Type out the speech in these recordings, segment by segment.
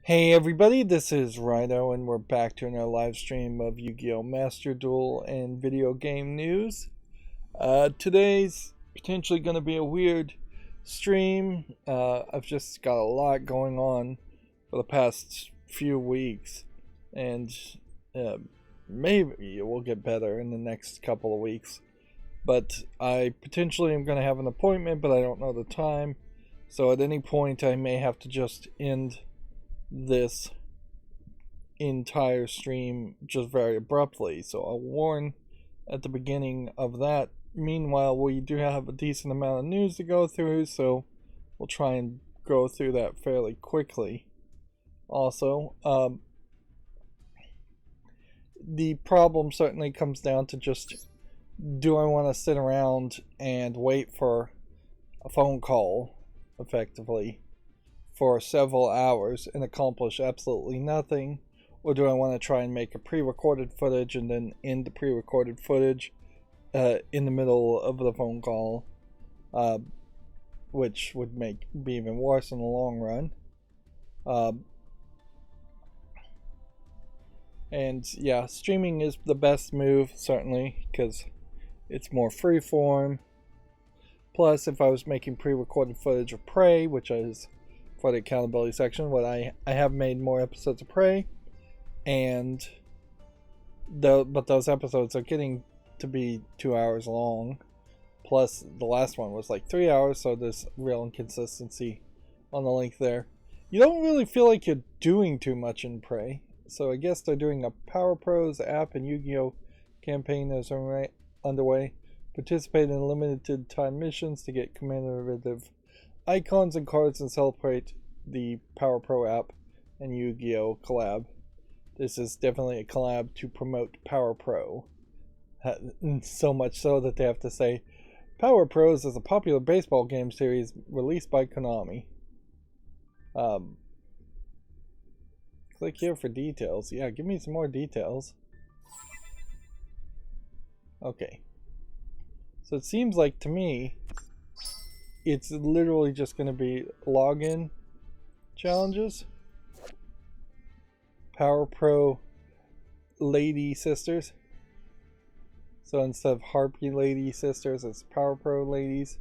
Hey everybody, this is Rydo, and we're back to another live stream of Yu-Gi-Oh! Master Duel and video game news. Today's potentially going to be a weird stream. I've just got a lot going on for the past few weeks, and uh, maybe it will get better in the next couple of weeks. But I potentially am going to have an appointment, but I don't know the time. So at any point, I may have to just end this entire stream just very abruptly. So I'll warn at the beginning of that. Meanwhile, we do have a decent amount of news to go through, so we'll try and go through that fairly quickly. Also, the problem certainly comes down to just, do I want to sit around and wait for a phone call effectively for several hours and accomplish absolutely nothing? Or do I want to try and make a pre-recorded footage and then end the pre-recorded footage in the middle of the phone call, which would be even worse in the long run. And yeah, streaming is the best move, certainly, because it's more freeform. Plus, if I was making pre-recorded footage of Prey, which is for the accountability section, but I have made more episodes of Prey, and but those episodes are getting to be 2 hours long. Plus, the last one was like 3 hours, so there's real inconsistency on the length there. You don't really feel like you're doing too much in Prey, so I guess they're doing a Power Pros app and Yu-Gi-Oh! Campaign that's underway. Participate in limited time missions to get commemorative icons and cards and celebrate the Power Pro app and Yu-Gi-Oh! Collab. This is definitely a collab to promote Power Pro. So much so that they have to say, Power Pros is a popular baseball game series released by Konami. Click here for details. Yeah, give me some more details. Okay. So it seems like to me, it's literally just going to be login challenges. Power Pro Lady Sisters. So instead of Harpy Lady Sisters, it's Power Pro Ladies.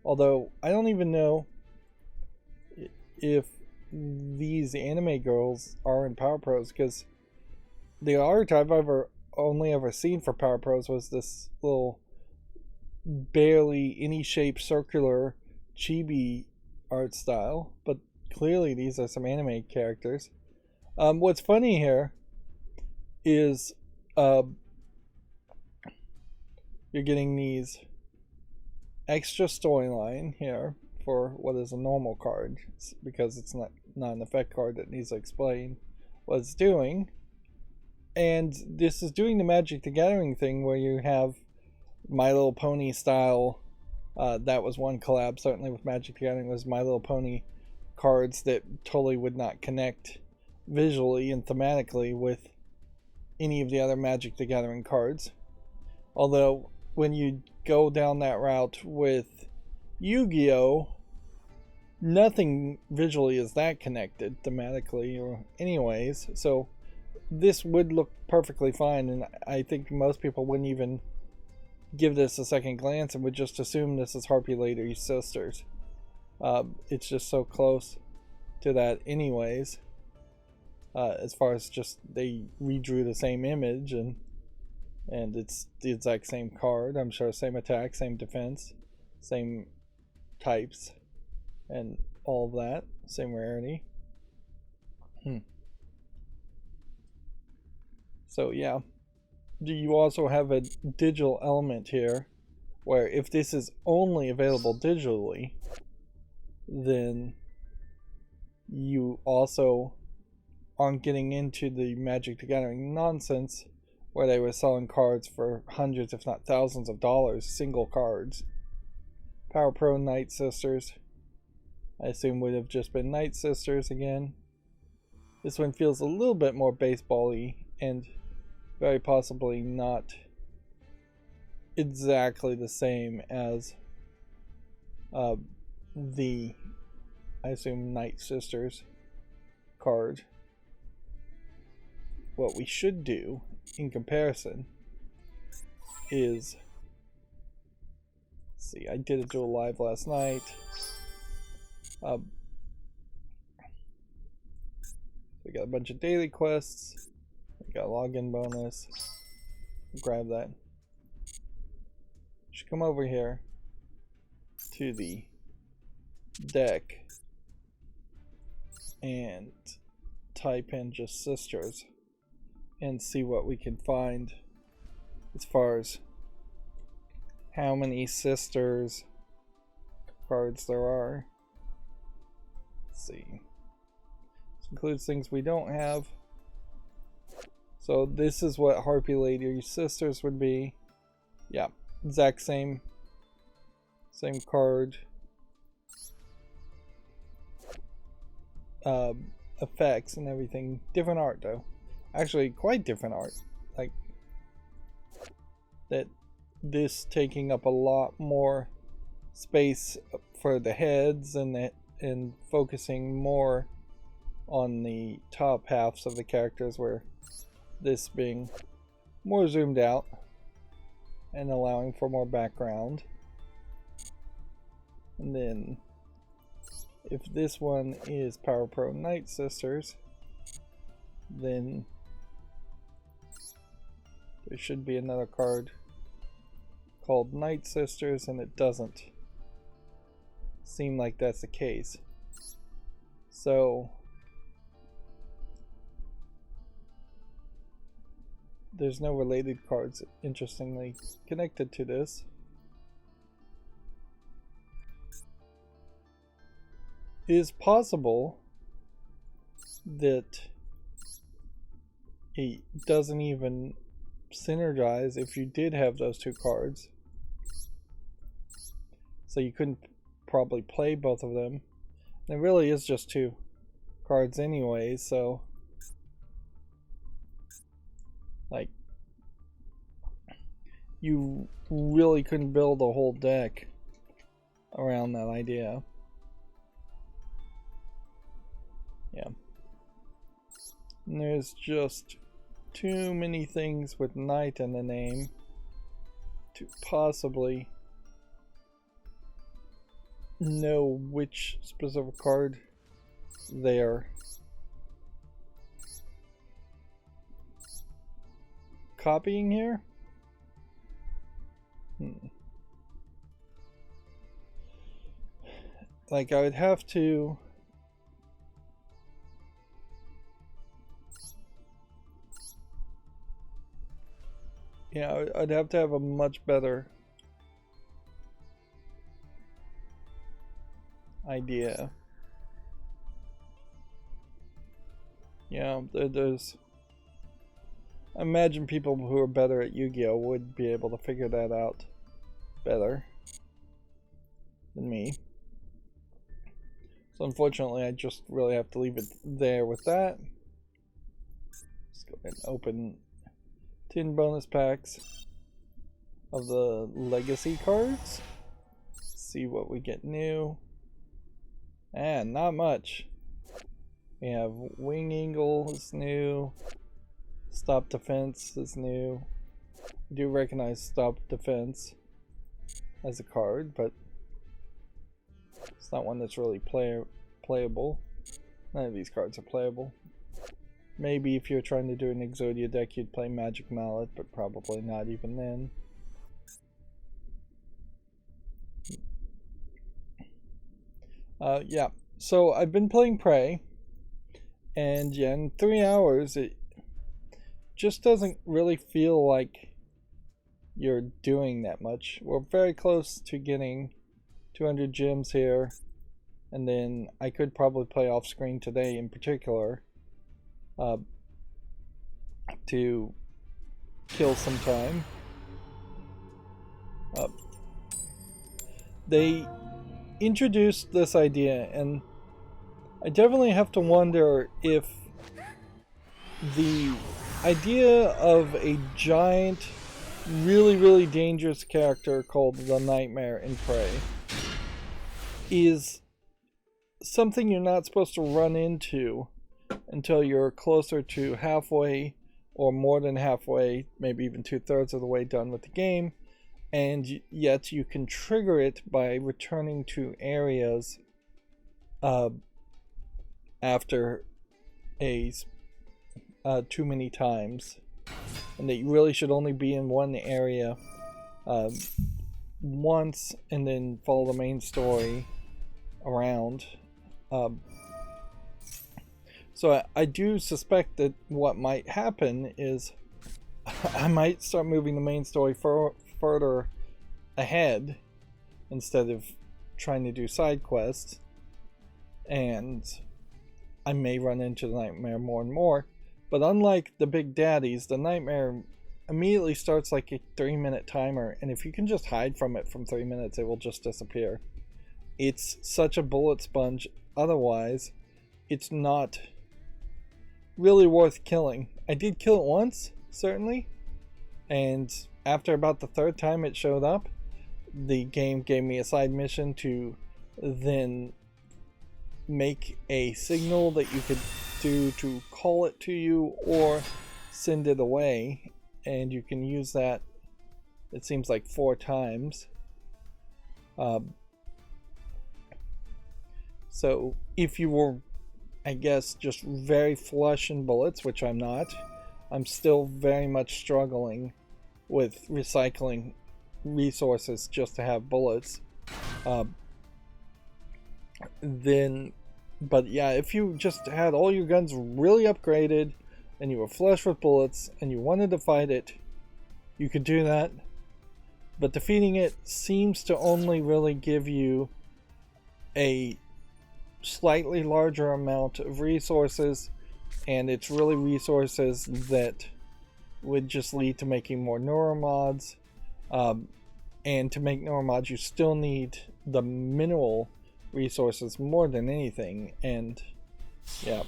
Although, I don't even know if these anime girls are in Power Pros, because the art I've only ever seen for Power Pros was this little barely any shape circular chibi art style, but clearly these are some anime characters. What's funny here is you're getting these extra storyline here for what is a normal card, because it's not an effect card that needs to explain what it's doing. And this is doing the Magic the Gathering thing where you have My Little Pony style. That was one collab, certainly, with Magic the Gathering, was My Little Pony cards that totally would not connect visually and thematically with any of the other Magic the Gathering cards. Although, when you go down that route with Yu-Gi-Oh!, nothing visually is that connected thematically or anyways, so this would look perfectly fine, and I think most people wouldn't even give this a second glance and would just assume this is Harpy Lady Sisters. It's just so close to that anyways, as far as just they redrew the same image, and it's the exact same card, I'm sure. Same attack, same defense, same types, and all of that. Same rarity. So yeah. Do you also have a digital element here, where if this is only available digitally, then you also aren't getting into the Magic the Gathering nonsense where they were selling cards for hundreds if not thousands of dollars, single cards. Power Pro Night Sisters, I assume would have just been Night Sisters again. This one feels a little bit more baseball-y and very possibly not exactly the same as the, I assume, Night Sisters. card, what we should do in comparison is, see, I did a duel live last night. We got a bunch of daily quests. We got a login bonus. Grab that. Should come over here to the deck and type in just sisters and see what we can find as far as how many sisters cards there are. Let's see. This includes things we don't have. So this is what Harpy Lady Sisters would be. Yeah, exact same card. Effects and everything. Different art though. Actually quite different art. Like that, this taking up a lot more space for the heads and focusing more on the top halves of the characters, where this being more zoomed out and allowing for more background. And then if this one is Power Pro Night Sisters, then there should be another card called Night Sisters, and it doesn't seem like that's the case. So there's no related cards, interestingly, connected to this. It is possible that it doesn't even synergize if you did have those two cards. So you couldn't probably play both of them. And it really is just two cards anyway, so like you really couldn't build a whole deck around that idea. Yeah. And there's just too many things with night in the name to possibly know which specific card they are copying here. Like I would have to I'd have to have a much better idea. There's, I imagine people who are better at Yu-Gi-Oh! Would be able to figure that out better than me. So unfortunately I just really have to leave it there with that. Let's go ahead and open 10 bonus packs of the legacy cards. See what we get new. And not much. We have Wing Eagle is new. Stop Defense is new. I do recognize Stop Defense as a card, but it's not one that's really playable. None of these cards are playable. Maybe if you're trying to do an Exodia deck, you'd play Magic Mallet, but probably not even then. Yeah, so I've been playing Prey, and yeah, in 3 hours, it just doesn't really feel like you're doing that much. We're very close to getting 200 gems here, and then I could probably play off screen today in particular to kill some time. They introduced this idea, and I definitely have to wonder if the idea of a giant, really dangerous character called the Nightmare in Prey is something you're not supposed to run into until you're closer to halfway or more than halfway, maybe even 2/3 of the way done with the game, and yet you can trigger it by returning to areas after too many times, and that you really should only be in one area once and then follow the main story around. So I do suspect that what might happen is I might start moving the main story further ahead instead of trying to do side quests, and I may run into the nightmare more and more. But unlike the big daddies, the nightmare immediately starts like a 3-minute timer, and if you can just hide from it from 3 minutes, it will just disappear. It's such a bullet sponge. Otherwise, it's not really worth killing. I did kill it once, certainly, and after about the 3rd time it showed up, the game gave me a side mission to then make a signal that you could do to call it to you or send it away, and you can use that, it seems like 4 times. So if you were, I guess, just very flush in bullets, which I'm not, I'm still very much struggling with recycling resources just to have bullets. But yeah, if you just had all your guns really upgraded and you were flush with bullets and you wanted to fight it, you could do that. But defeating it seems to only really give you a slightly larger amount of resources, and it's really resources that would just lead to making more neuromods. And to make neuromods, you still need the mineral resources more than anything. And yeah,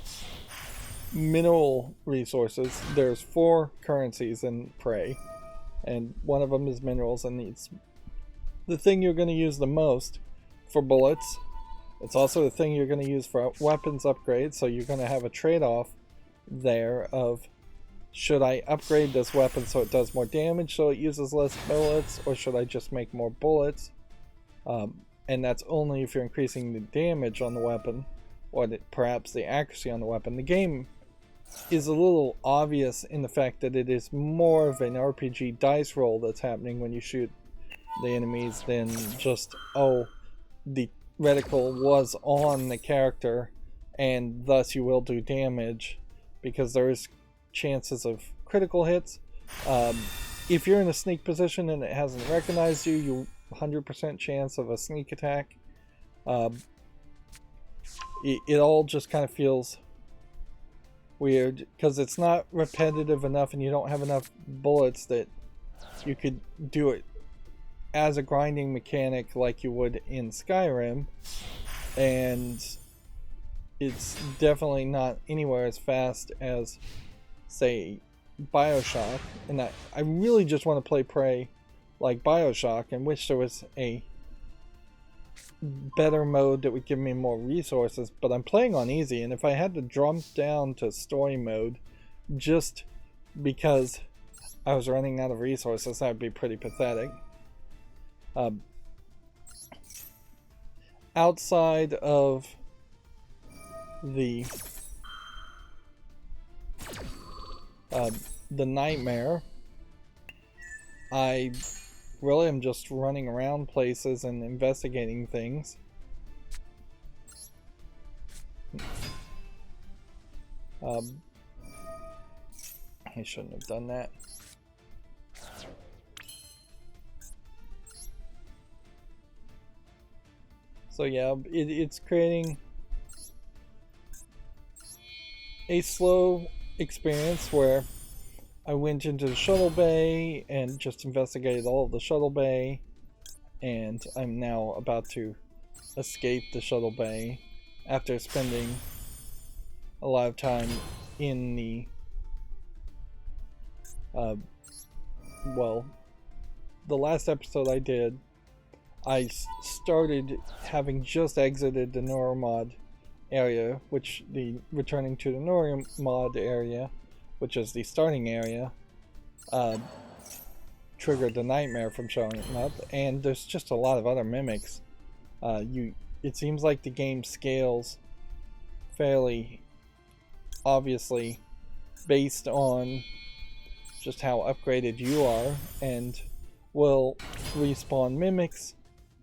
mineral resources, there's 4 currencies in Prey, and one of them is minerals, and it's the thing you're going to use the most for bullets. It's also the thing you're going to use for weapons upgrades, so you're going to have a trade-off there of, should I upgrade this weapon so it does more damage so it uses less bullets, or should I just make more bullets? And that's only if you're increasing the damage on the weapon, or perhaps the accuracy on the weapon. The game is a little obvious in the fact that it is more of an RPG dice roll that's happening when you shoot the enemies than just, oh, the reticle was on the character and thus you will do damage, because there is chances of critical hits. If you're in a sneak position and it hasn't recognized you, you 100% chance of a sneak attack. It all just kind of feels weird because it's not repetitive enough and you don't have enough bullets that you could do it as a grinding mechanic like you would in Skyrim, and it's definitely not anywhere as fast as, say, Bioshock. And I really just want to play Prey like Bioshock and wish there was a better mode that would give me more resources, but I'm playing on easy, and if I had to jump down to story mode just because I was running out of resources, that would be pretty pathetic. Outside of the nightmare, I really am just running around places and investigating things. I shouldn't have done that. So yeah, it's creating a slow experience where I went into the shuttle bay and just investigated all of the shuttle bay, and I'm now about to escape the shuttle bay after spending a lot of time in the well, the last episode I did, I started having just exited the neuromod area, which the returning to the Nori mod area, which is the starting area, triggered the nightmare from showing up, and there's just a lot of other mimics. It seems like the game scales fairly obviously based on just how upgraded you are, and will respawn mimics,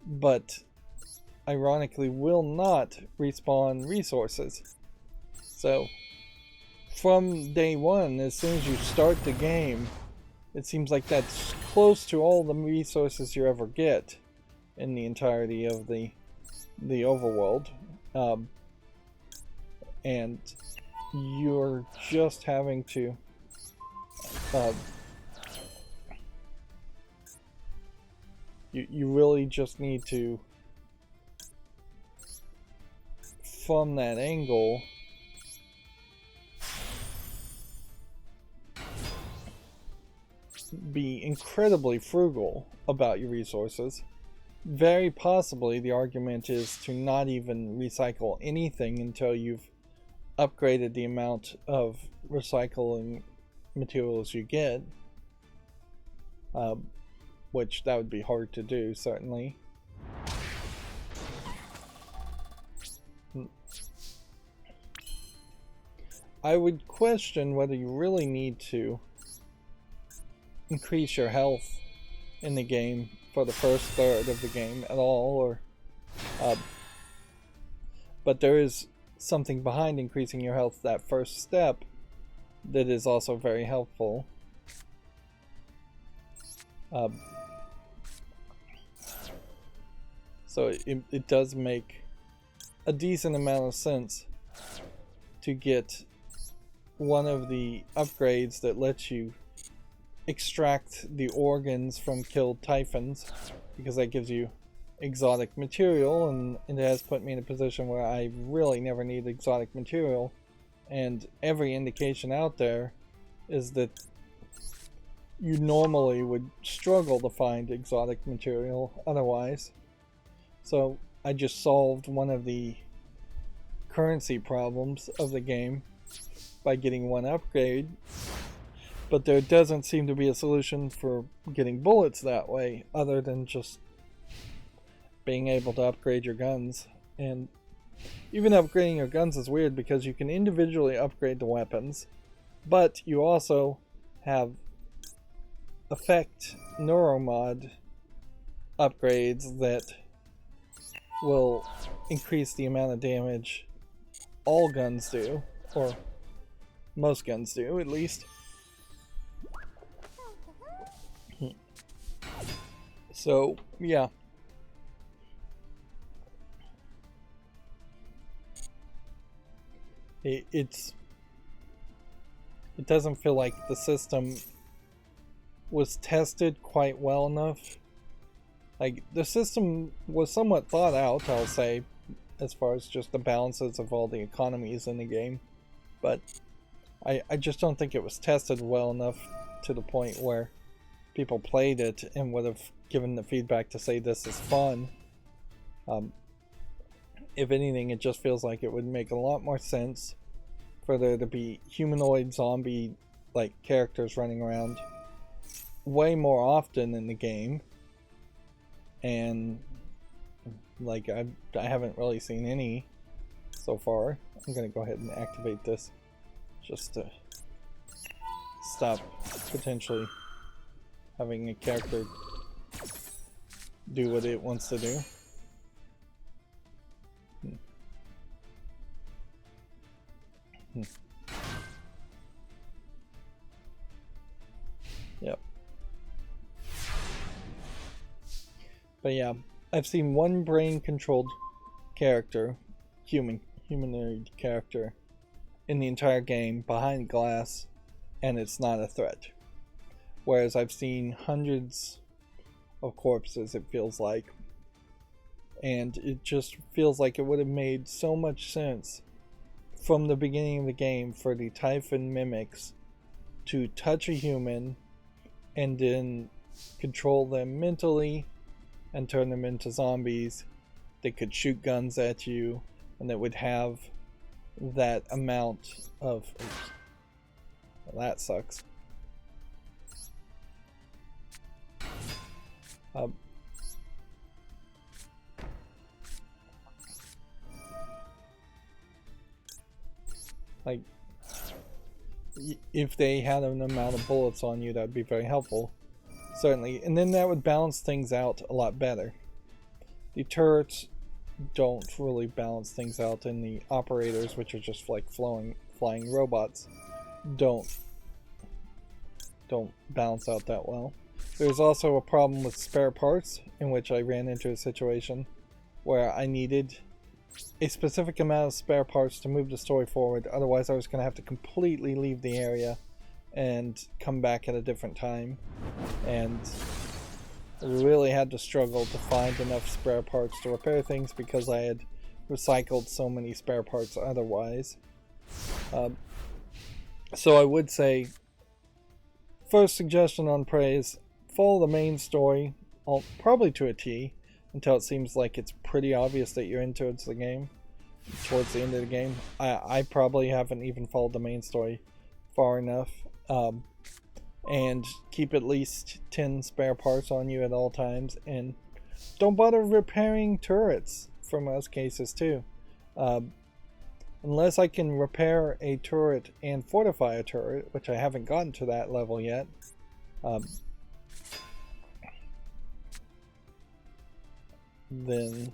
but ironically will not respawn resources. So from day one, as soon as you start the game, it seems like that's close to all the resources you ever get in the entirety of the overworld, and you're just having to you really just need to, from that angle, be incredibly frugal about your resources. Very possibly the argument is to not even recycle anything until you've upgraded the amount of recycling materials you get, which that would be hard to do, certainly. I would question whether you really need to increase your health in the game for the first third of the game at all, or but there is something behind increasing your health, that first step, that is also very helpful. So it does make a decent amount of sense to get one of the upgrades that lets you extract the organs from killed typhons, because that gives you exotic material, and it has put me in a position where I really never need exotic material, and every indication out there is that you normally would struggle to find exotic material otherwise. So I just solved one of the currency problems of the game by getting one upgrade, but there doesn't seem to be a solution for getting bullets that way other than just being able to upgrade your guns. And even upgrading your guns is weird because you can individually upgrade the weapons, but you also have effect neuromod upgrades that will increase the amount of damage all guns do, or most guns do at least. So yeah, it doesn't feel like the system was tested quite well enough. Like, the system was somewhat thought out, I'll say, as far as just the balances of all the economies in the game, but I just don't think it was tested well enough to the point where people played it and would have given the feedback to say this is fun. If anything, it just feels like it would make a lot more sense for there to be humanoid zombie like characters running around way more often in the game, and like I haven't really seen any so far. I'm gonna go ahead and activate this just to stop potentially having a character do what it wants to do. Yep. But yeah, I've seen one brain controlled character, humanoid character, in the entire game behind glass, and it's not a threat. Whereas I've seen hundreds of corpses, it feels like, and it just feels like it would have made so much sense from the beginning of the game for the Typhon mimics to touch a human and then control them mentally and turn them into zombies that could shoot guns at you and that would have that amount of... Oops. Well, that sucks. Like, if they had an amount of bullets on you, that would be very helpful. Certainly. And then that would balance things out a lot better. The turrets don't really balance things out, and the operators, which are just like flying robots, don't balance out that well. There's also a problem with spare parts, in which I ran into a situation where I needed a specific amount of spare parts to move the story forward. Otherwise I was going to have to completely leave the area and come back at a different time, and really had to struggle to find enough spare parts to repair things because I had recycled so many spare parts otherwise. So I would say, first suggestion on praise, follow the main story, probably to a T, until it seems like it's pretty obvious that you're into the game, towards the end of the game. I probably haven't even followed the main story far enough. And keep at least 10 spare parts on you at all times, and don't bother repairing turrets for most cases too. Unless I can repair a turret and fortify a turret, which I haven't gotten to that level yet. Then,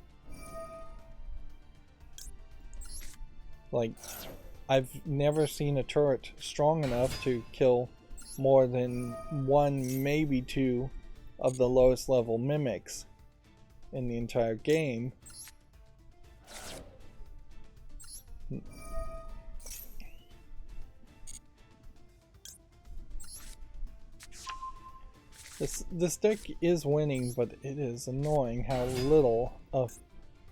like, I've never seen a turret strong enough to kill more than one, maybe two of the lowest level mimics in the entire game. This deck is winning, but it is annoying how little of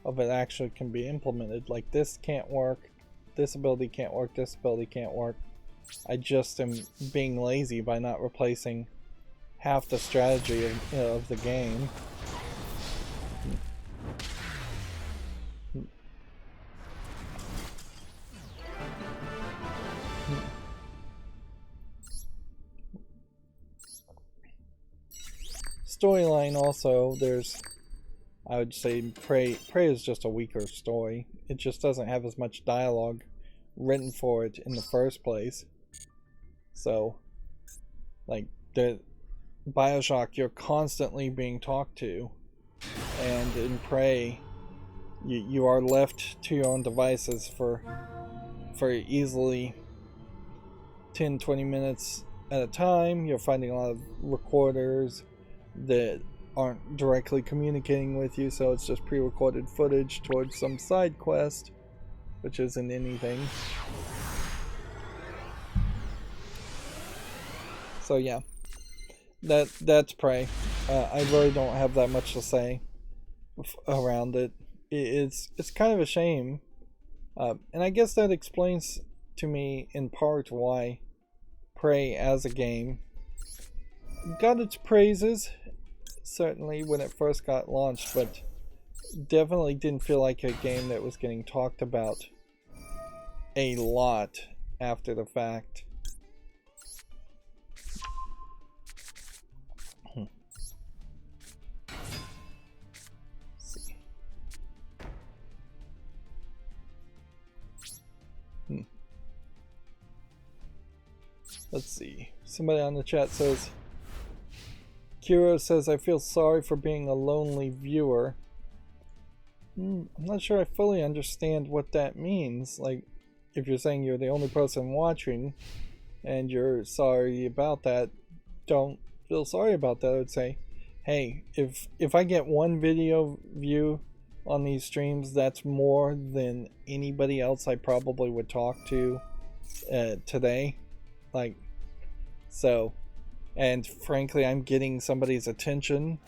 it actually can be implemented. Like, this can't work, this ability can't work, this ability can't work. I just am being lazy by not replacing half the strategy of the game. Storyline also, there's, I would say Prey is just a weaker story. It just doesn't have as much dialogue written for it in the first place. So, like, the Bioshock, you're constantly being talked to, and in Prey, you are left to your own devices for easily 10-20 minutes at a time. You're finding a lot of recorders that aren't directly communicating with you, so it's just pre-recorded footage towards some side quest, which isn't anything. So yeah, that's Prey. I really don't have that much to say around it. It's kind of a shame, and I guess that explains to me in part why Prey as a game got its praises, certainly when it first got launched, but definitely didn't feel like a game that was getting talked about a lot after the fact. Let's see. Somebody on the chat says, Kiro says, I feel sorry for being a lonely viewer. I'm not sure I fully understand what that means. Like, if you're saying you're the only person watching and you're sorry about that, don't feel sorry about that. I would say, hey, if I get one video view on these streams, that's more than anybody else I probably would talk to today. Like, so, and frankly, I'm getting somebody's attention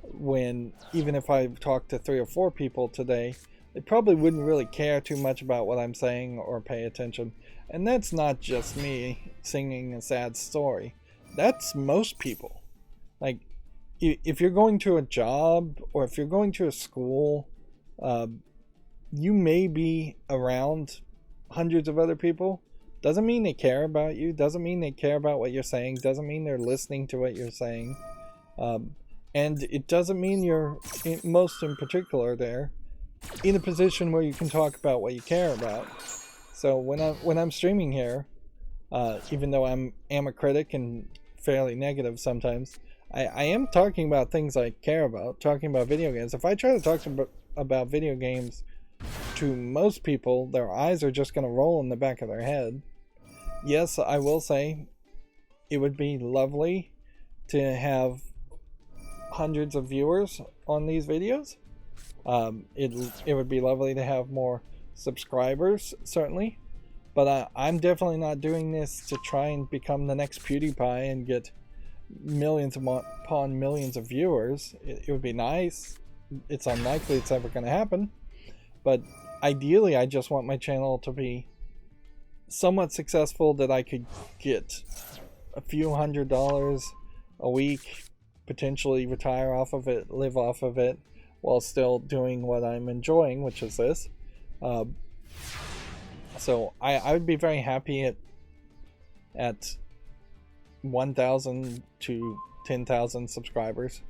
when, even if I talked to 3 or 4 people today, they probably wouldn't really care too much about what I'm saying or pay attention. And that's not just me singing a sad story. That's most people. Like, if you're going to a job or if you're going to a school, you may be around hundreds of other people doesn't mean they care about you, doesn't mean they care about what you're saying, doesn't mean they're listening to what you're saying, and it doesn't mean you're, most in particular there, in a position where you can talk about what you care about. So when I'm streaming here, even though I'm a critic and fairly negative sometimes, I am talking about things I care about, talking about video games. If I try to talk about video games to most people, their eyes are just going to roll in the back of their head. Yes, I will say it would be lovely to have hundreds of viewers on these videos. It would be lovely to have more subscribers, certainly. But I'm definitely not doing this to try and become the next PewDiePie and get millions upon millions of viewers. It would be nice. It's unlikely it's ever going to happen. But ideally, I just want my channel to be somewhat successful that I could get a few $100s a week, potentially retire off of it, live off of it, while still doing what I'm enjoying, which is this. So I would be very happy at 1,000 to 10,000 subscribers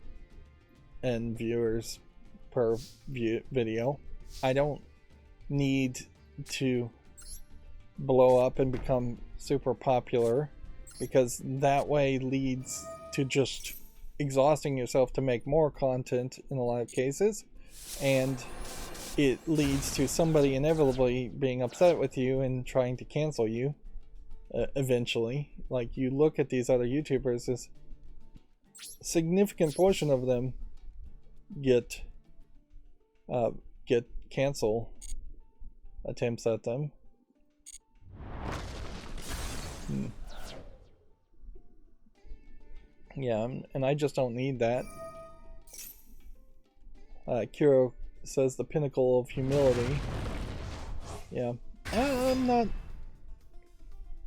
and viewers per video. I don't need to blow up and become super popular, because that way leads to just exhausting yourself to make more content in a lot of cases, and it leads to somebody inevitably being upset with you and trying to cancel you eventually. Like, you look at these other YouTubers, this significant portion of them get cancel attempts at them. Yeah, and I just don't need that. Kiro says the pinnacle of humility. Yeah, I'm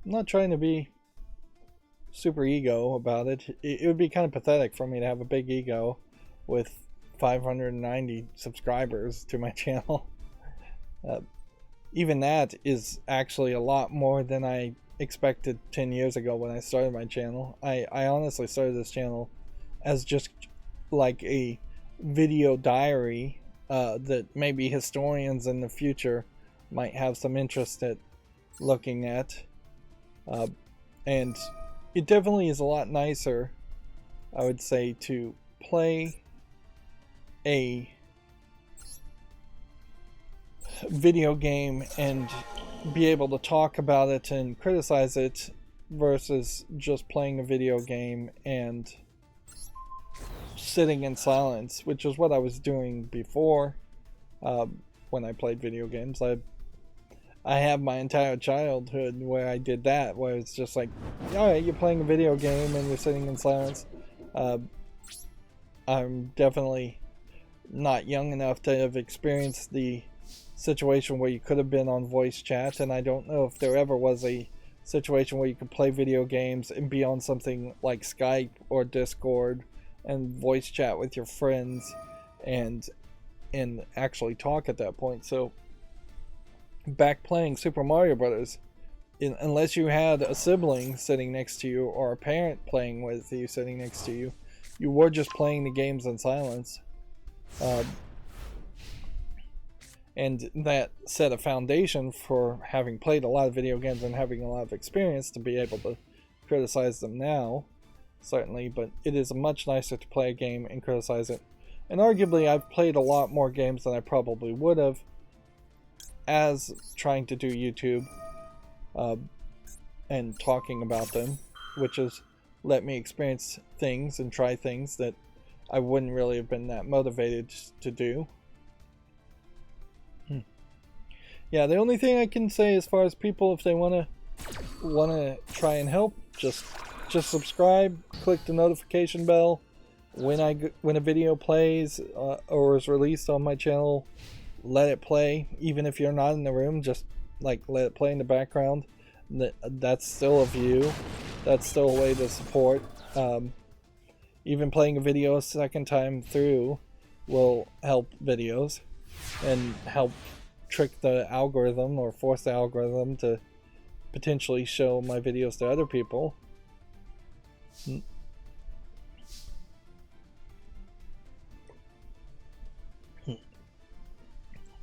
not trying to be super ego about it. It would be kind of pathetic for me to have a big ego with 590 subscribers to my channel. Even that is actually a lot more than I expected 10 years ago when I started my channel. I honestly started this channel as just like a video diary that maybe historians in the future might have some interest at looking at. And it definitely is a lot nicer, I would say, to play a video game and be able to talk about it and criticize it versus just playing a video game and sitting in silence, which is what I was doing before when I played video games. I have my entire childhood where I did that, where it's just like, alright, you're playing a video game and you're sitting in silence. I'm definitely not young enough to have experienced the situation where you could have been on voice chat, and I don't know if there ever was a situation where you could play video games and be on something like Skype or Discord and voice chat with your friends and actually talk at that point. So back playing Super Mario Brothers, unless you had a sibling sitting next to you or a parent playing with you sitting next to you, you were just playing the games in silence. And that set a foundation for having played a lot of video games and having a lot of experience to be able to criticize them now, certainly. But it is much nicer to play a game and criticize it. And arguably, I've played a lot more games than I probably would have as trying to do YouTube and talking about them, which has let me experience things and try things that I wouldn't really have been that motivated to do. Yeah, the only thing I can say as far as people, if they wanna try and help, just subscribe, click the notification bell when a video plays or is released on my channel. Let it play, even if you're not in the room. Just like let it play in the background. That's still a view. That's still a way to support. Even playing a video a second time through will help videos and help trick the algorithm or force the algorithm to potentially show my videos to other people.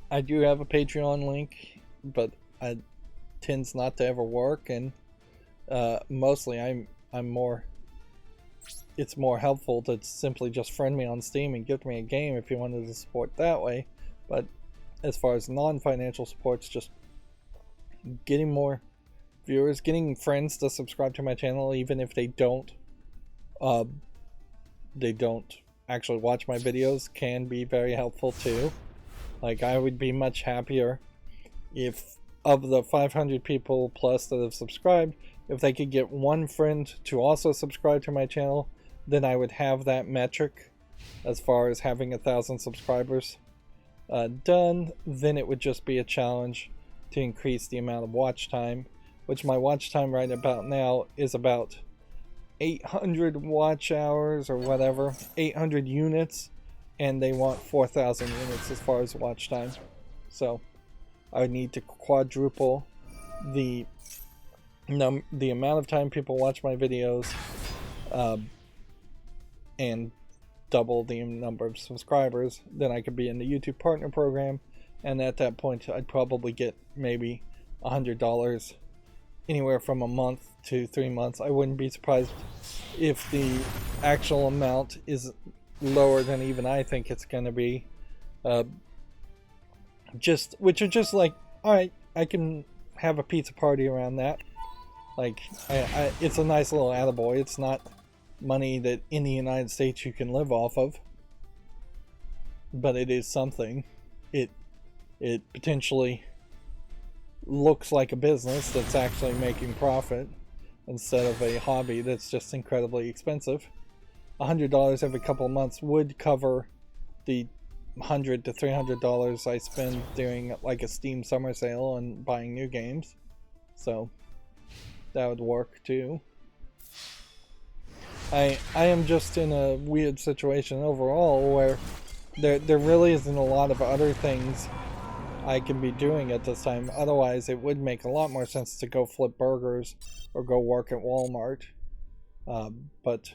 I do have a Patreon link, but it tends not to ever work, and mostly I'm more. It's more helpful to simply just friend me on Steam and gift me a game if you wanted to support that way. But as far as non-financial supports, just getting more viewers, getting friends to subscribe to my channel, even if they don't actually watch my videos, can be very helpful too. Like, I would be much happier if, of the 500 people plus that have subscribed, if they could get one friend to also subscribe to my channel, then I would have that metric as far as having 1,000 subscribers done. Then it would just be a challenge to increase the amount of watch time, which my watch time right about now is about 800 watch hours or whatever, 800 units, and they want 4,000 units as far as watch time. So I would need to quadruple the amount of time people watch my videos, and double the number of subscribers. Then I could be in the YouTube partner program, and at that point I'd probably get maybe $100 anywhere from a month to 3 months. I wouldn't be surprised if the actual amount is lower than even I think it's going to be. Which are just like, alright, I can have a pizza party around that. Like, it's a nice little attaboy. It's not money that in the United States you can live off of, but it is something. It potentially looks like a business that's actually making profit instead of a hobby that's just incredibly expensive. $100 every couple of months would cover the $100 to $300 I spend during like a Steam summer sale and buying new games, so that would work too. I am just in a weird situation overall where there really isn't a lot of other things I can be doing at this time. Otherwise, it would make a lot more sense to go flip burgers or go work at Walmart. But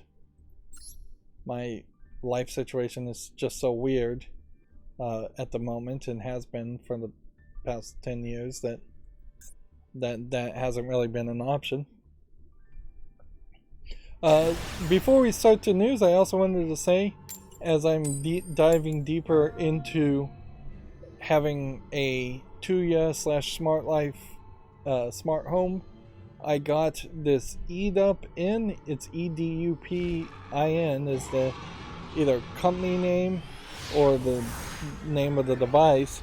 my life situation is just so weird at the moment, and has been for the past 10 years, that hasn't really been an option. Before we start the news, I also wanted to say, as I'm diving deeper into having a Tuya/Smart Life smart home, I got this EDUPIN. It's EDUPIN is the either company name or the name of the device.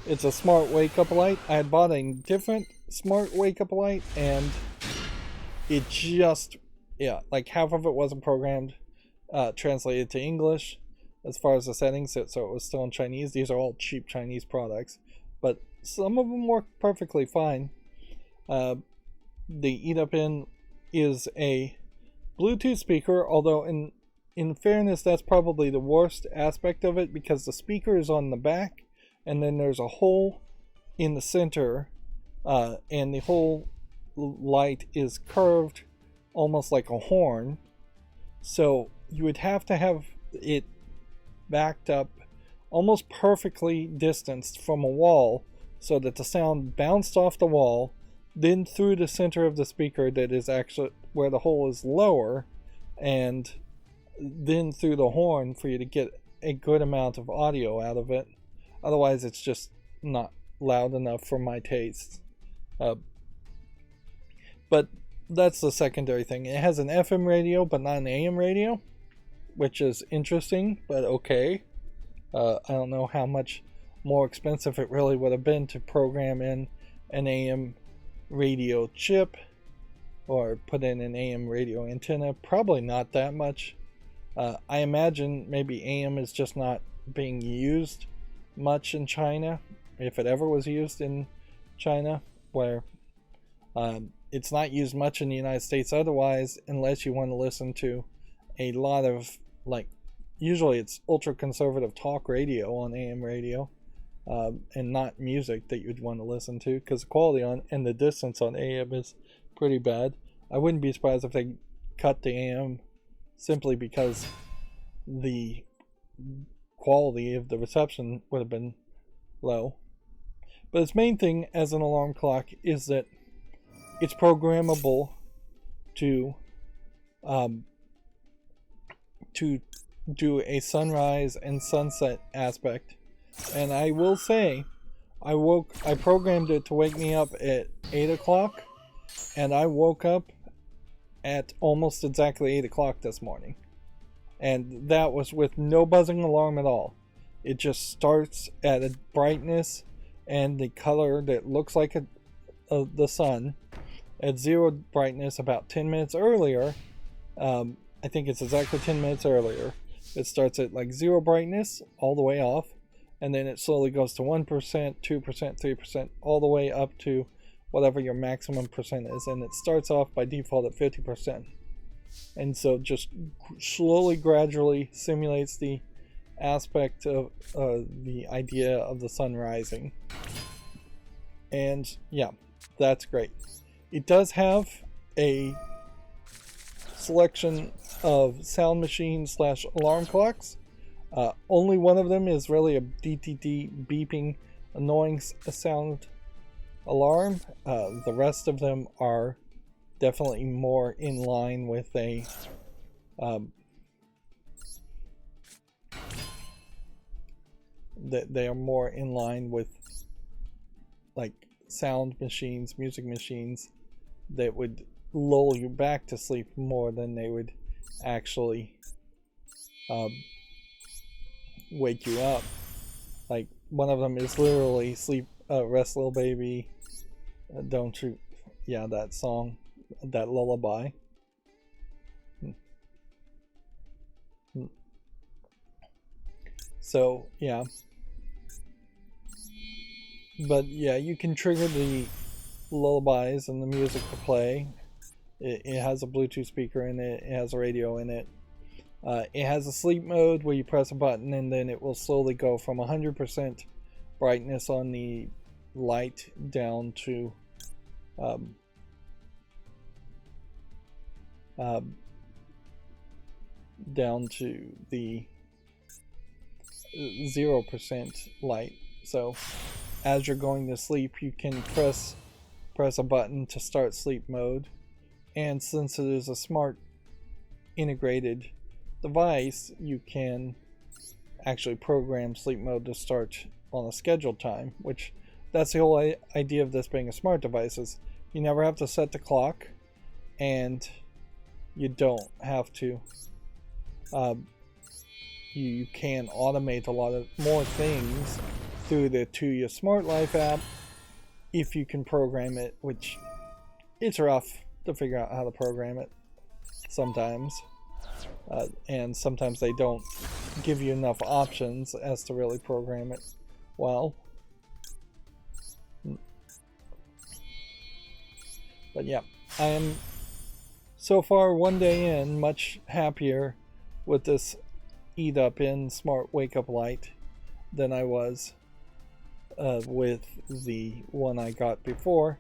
It's a smart wake-up light. I had bought a different smart wake-up light, and it just, like half of it wasn't programmed, translated to English as far as the settings, so it was still in Chinese. These are all cheap Chinese products, but some of them work perfectly fine. The EDUPIN is a Bluetooth speaker, although in fairness, that's probably the worst aspect of it, because the speaker is on the back, and then there's a hole in the center, and the whole light is curved almost like a horn. So you would have to have it backed up almost perfectly distanced from a wall so that the sound bounced off the wall, then through the center of the speaker that is actually where the hole is lower, and then through the horn for you to get a good amount of audio out of it. Otherwise, it's just not loud enough for my tastes. But that's the secondary thing. It has an FM radio, but not an AM radio, which is interesting, but okay. I don't know how much more expensive it really would have been to program in an AM radio chip or put in an AM radio antenna. Probably not that much. I imagine maybe AM is just not being used much in China, if it ever was used in China, where it's not used much in the United States otherwise, unless you want to listen to a lot of, like, usually it's ultra conservative talk radio on AM radio, and not music that you'd want to listen to, because the quality on and the distance on AM is pretty bad. I wouldn't be surprised if they cut the AM simply because the quality of the reception would have been low. But its main thing as an alarm clock is that it's programmable to do a sunrise and sunset aspect. And I will say, I programmed it to wake me up at 8 o'clock, and I woke up at almost exactly 8 o'clock this morning. And that was with no buzzing alarm at all. It just starts at a brightness and the color that looks like the sun at zero brightness about 10 minutes earlier. I think it's exactly 10 minutes earlier. It starts at like zero brightness all the way off, and then it slowly goes to 1%, 2%, 3%, all the way up to whatever your maximum percent is, and it starts off by default at 50%. And so just slowly, gradually simulates the aspect of the idea of the sun rising. And yeah, that's great. It does have a selection of sound machines / alarm clocks. Only one of them is really a DTD beeping annoying sound alarm. The rest of them are definitely more in line with a they are more in line with like sound machines, music machines that would lull you back to sleep more than they would actually wake you up. Like one of them is literally sleep, rest little baby, don't you, yeah, that song, that lullaby. So yeah, but yeah, you can trigger the lullabies and the music to play. It has a Bluetooth speaker in it. It has a radio in it. It has a sleep mode where you press a button and then it will slowly go from 100% brightness on the light down to the 0% light. So as you're going to sleep, you can press a button to start sleep mode. And since it is a smart integrated device, you can actually program sleep mode to start on a scheduled time, which that's the whole idea of this being a smart device, is you never have to set the clock, and you don't have to you can automate a lot of more things through the Tuya Smart Life app if you can program it, which it's rough to figure out how to program it sometimes, and sometimes they don't give you enough options as to really program it well. But yeah, I am so far one day in much happier with this Eat Up In Smart Wake Up Light than I was with the one I got before.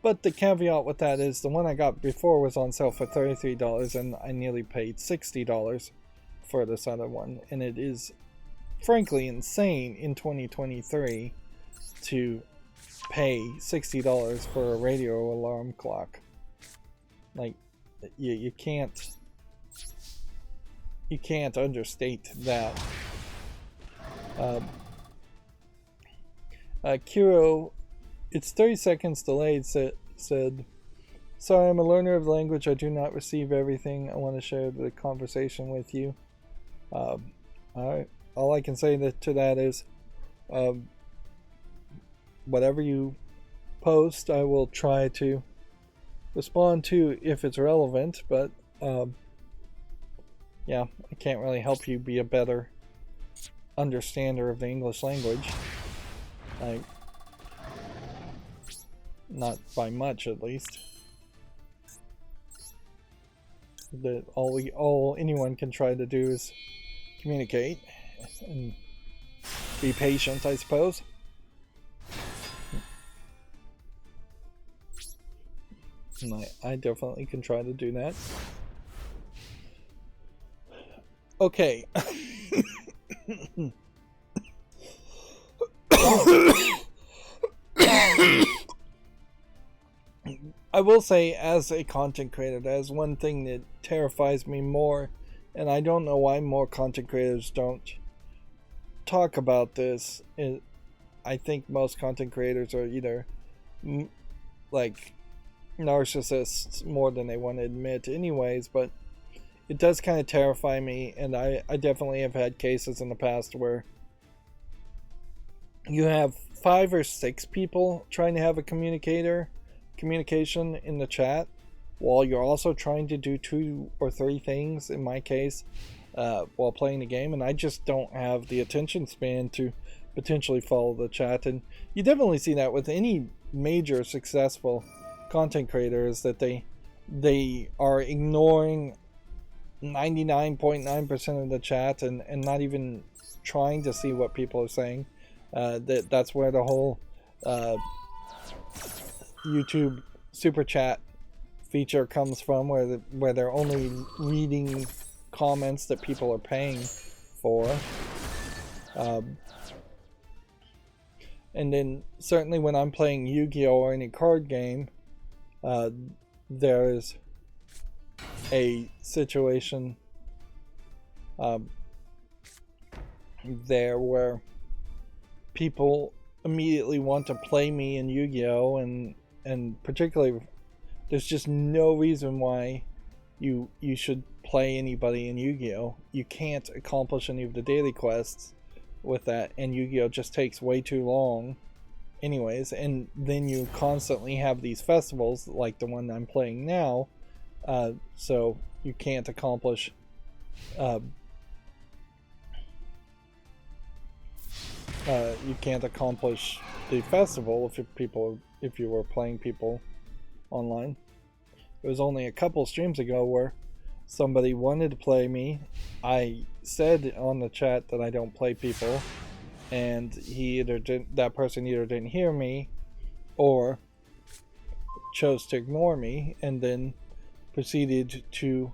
But the caveat with that is the one I got before was on sale for $33, and I nearly paid $60 for this other one. And it is frankly insane in 2023 to pay $60 for a radio alarm clock. Like, you can't understate that. Kiro, it's 30 seconds delayed, said, sorry, I'm a learner of the language. I do not receive everything. I want to share the conversation with you. Alright, all I can say to that is whatever you post, I will try to respond to if it's relevant, but yeah, I can't really help you be a better understander of the English language. Like, not by much, at least. That all anyone can try to do is communicate and be patient, I suppose. And I definitely can try to do that. Okay. I will say, as a content creator, that is one thing that terrifies me more, and I don't know why more content creators don't talk about this. I think most content creators are either like narcissists more than they want to admit, anyways, but it does kind of terrify me, and I definitely have had cases in the past where you have 5 or 6 people trying to have a communication in the chat while you're also trying to do 2 or 3 things, in my case, while playing the game, and I just don't have the attention span to potentially follow the chat. And you definitely see that with any major successful content creators, that they are ignoring 99.9% of the chat and not even trying to see what people are saying. That's where the whole YouTube super chat feature comes from, where they're only reading comments that people are paying for. And then certainly when I'm playing Yu-Gi-Oh or any card game, there's a situation there where people immediately want to play me in Yu-Gi-Oh, and particularly there's just no reason why you should play anybody in Yu-Gi-Oh. You can't accomplish any of the daily quests with that, and Yu-Gi-Oh just takes way too long anyways, and then you constantly have these festivals like the one I'm playing now, so you can't accomplish the festival if you were playing people online. It was only a couple streams ago where somebody wanted to play me. I said on the chat that I don't play people, and that person either didn't hear me or chose to ignore me, and then proceeded to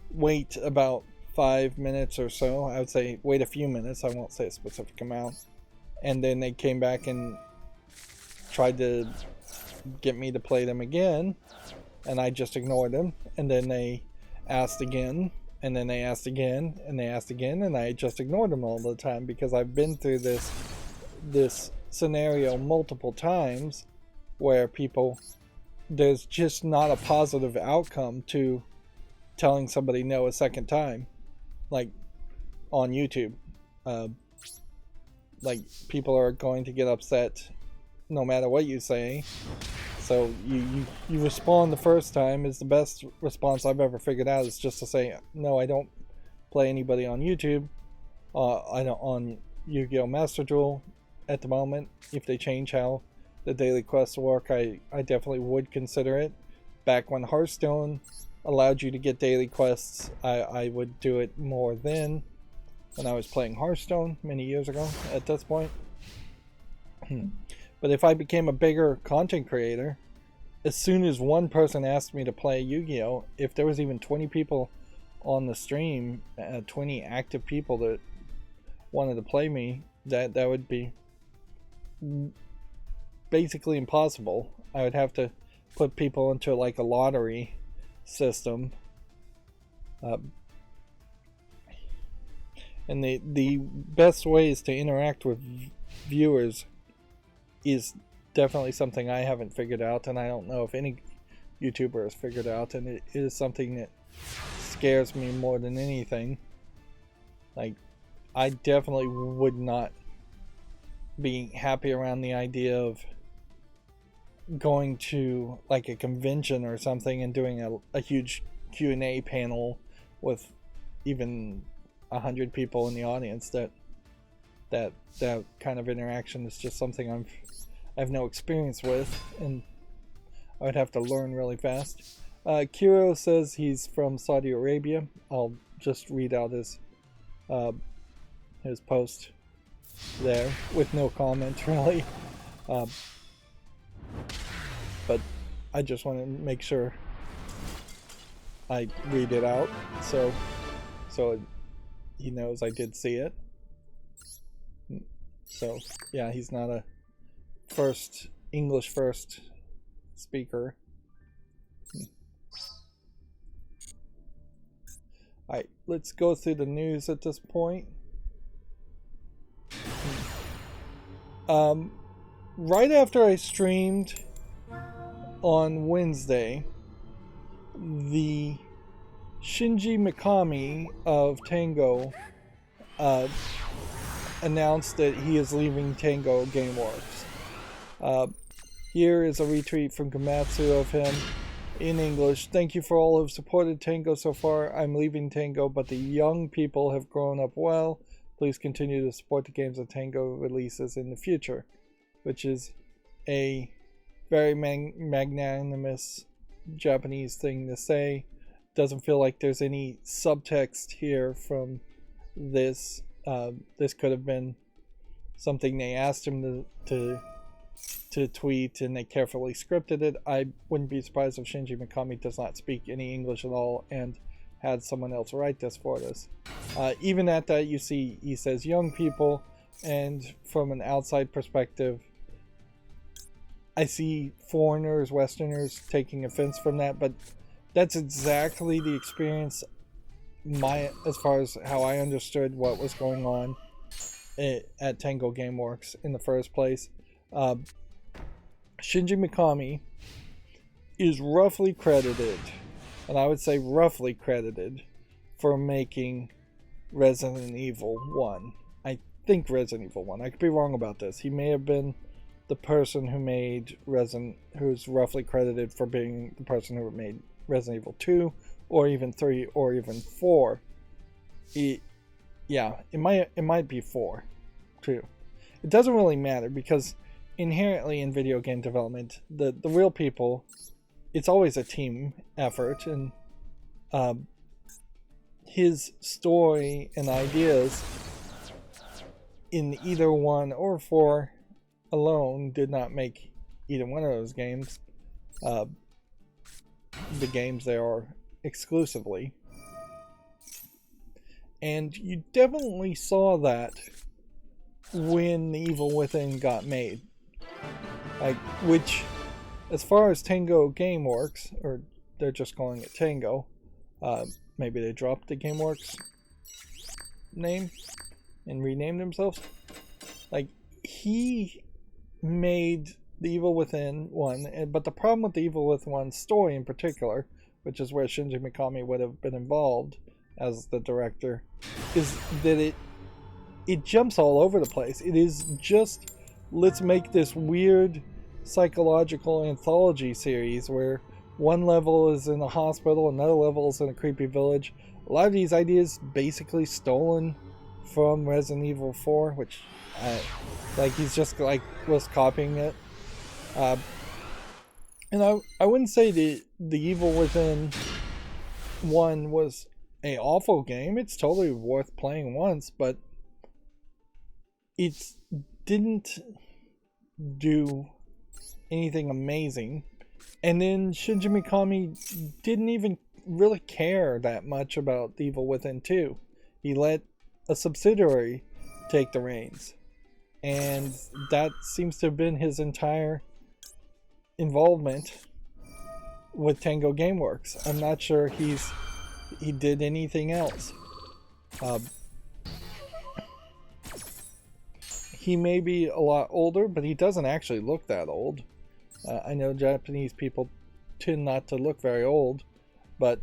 wait about 5 minutes or so. I would say wait a few minutes, I won't say a specific amount, and then they came back and tried to get me to play them again, and I just ignored them. And then they asked again, and then they asked again, and they asked again, and I just ignored them all the time, because I've been through this scenario multiple times where there's just not a positive outcome to telling somebody no a second time, like on YouTube. Like, people are going to get upset no matter what you say. So you respond the first time is the best response I've ever figured out, is just to say, no, I don't play anybody on YouTube. I don't on Yu-Gi-Oh! Master Duel at the moment. If they change how the daily quests work, I definitely would consider it. Back when Hearthstone allowed you to get daily quests, I would do it more then, when I was playing Hearthstone many years ago at this point. But if I became a bigger content creator, as soon as one person asked me to play Yu-Gi-Oh, if there was even 20 people on the stream, 20 active people that wanted to play me, that would be basically impossible. I would have to put people into like a lottery system. And the best ways to interact with viewers is definitely something I haven't figured out, and I don't know if any YouTuber has figured out, and it is something that scares me more than anything. Like, I definitely would not be happy around the idea of going to like a convention or something and doing a huge Q&A panel with even 100 people in the audience. That kind of interaction is just something I have no experience with, and I would have to learn really fast. Kiro says he's from Saudi Arabia. I'll just read out his post there with no comment, really. But I just want to make sure I read it out so he knows I did see it. So yeah, he's not a English first speaker. Alright, let's go through the news at this point. Right after I streamed on Wednesday, the Shinji Mikami of Tango announced that he is leaving Tango Gameworks. Here is a retweet from Komatsu of him in English. Thank you for all who have supported Tango so far. I'm leaving Tango, but the young people have grown up well. Please continue to support the games that Tango releases in the future, which is a very magnanimous Japanese thing to say. Doesn't feel like there's any subtext here from this. This could have been something they asked him to tweet and they carefully scripted it. I wouldn't be surprised if Shinji Mikami does not speak any English at all and had someone else write this for us. Even at that, you see he says young people, and from an outside perspective, I see foreigners, Westerners taking offense from that, but that's exactly the experience as far as how I understood what was going on at Tango Gameworks in the first place. Shinji Mikami is roughly credited, and I would say roughly credited, for making Resident Evil 1. I think Resident Evil 1. I could be wrong about this. He may have been the person who made who's roughly credited for being the person who made Resident Evil 2, or even 3, or even 4. It might be 4 too. It doesn't really matter, because inherently in video game development, the real people, it's always a team effort, and his story and ideas in either 1 or 4 alone did not make either one of those games the games they are exclusively. And you definitely saw that when The Evil Within got made. Which, as far as Tango Gameworks, or they're just calling it Tango, maybe they dropped the Gameworks name and renamed themselves. He made The Evil Within 1, but the problem with The Evil Within 1 story in particular, which is where Shinji Mikami would have been involved as the director, is that it jumps all over the place. It is just, let's make this weird psychological anthology series where one level is in a hospital, another level is in a creepy village. A lot of these ideas basically stolen from Resident Evil 4, which he's just was copying it. And I wouldn't say the Evil Within 1 was an awful game. It's totally worth playing once, but it didn't do anything amazing. And then Shinji Mikami didn't even really care that much about The Evil Within 2. He let a subsidiary take the reins. And that seems to have been his entire involvement with Tango Gameworks. I'm not sure he did anything else. He may be a lot older, but he doesn't actually look that old. I know Japanese people tend not to look very old, but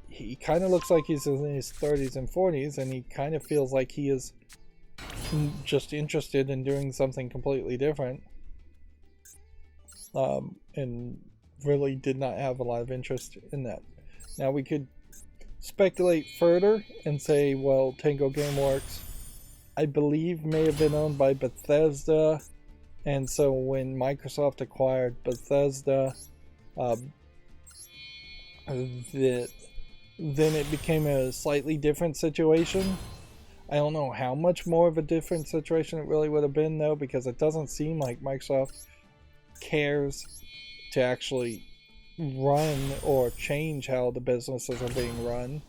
he kind of looks like he's in his 30s and 40s, and he kind of feels like he is just interested in doing something completely different, and really did not have a lot of interest in that. Now we could speculate further and say, well, Tango Gameworks, I believe, may have been owned by Bethesda, and so when Microsoft acquired Bethesda, then it became a slightly different situation. I don't know how much more of a different situation it really would have been, though, because it doesn't seem like Microsoft cares to actually run or change how the businesses are being run.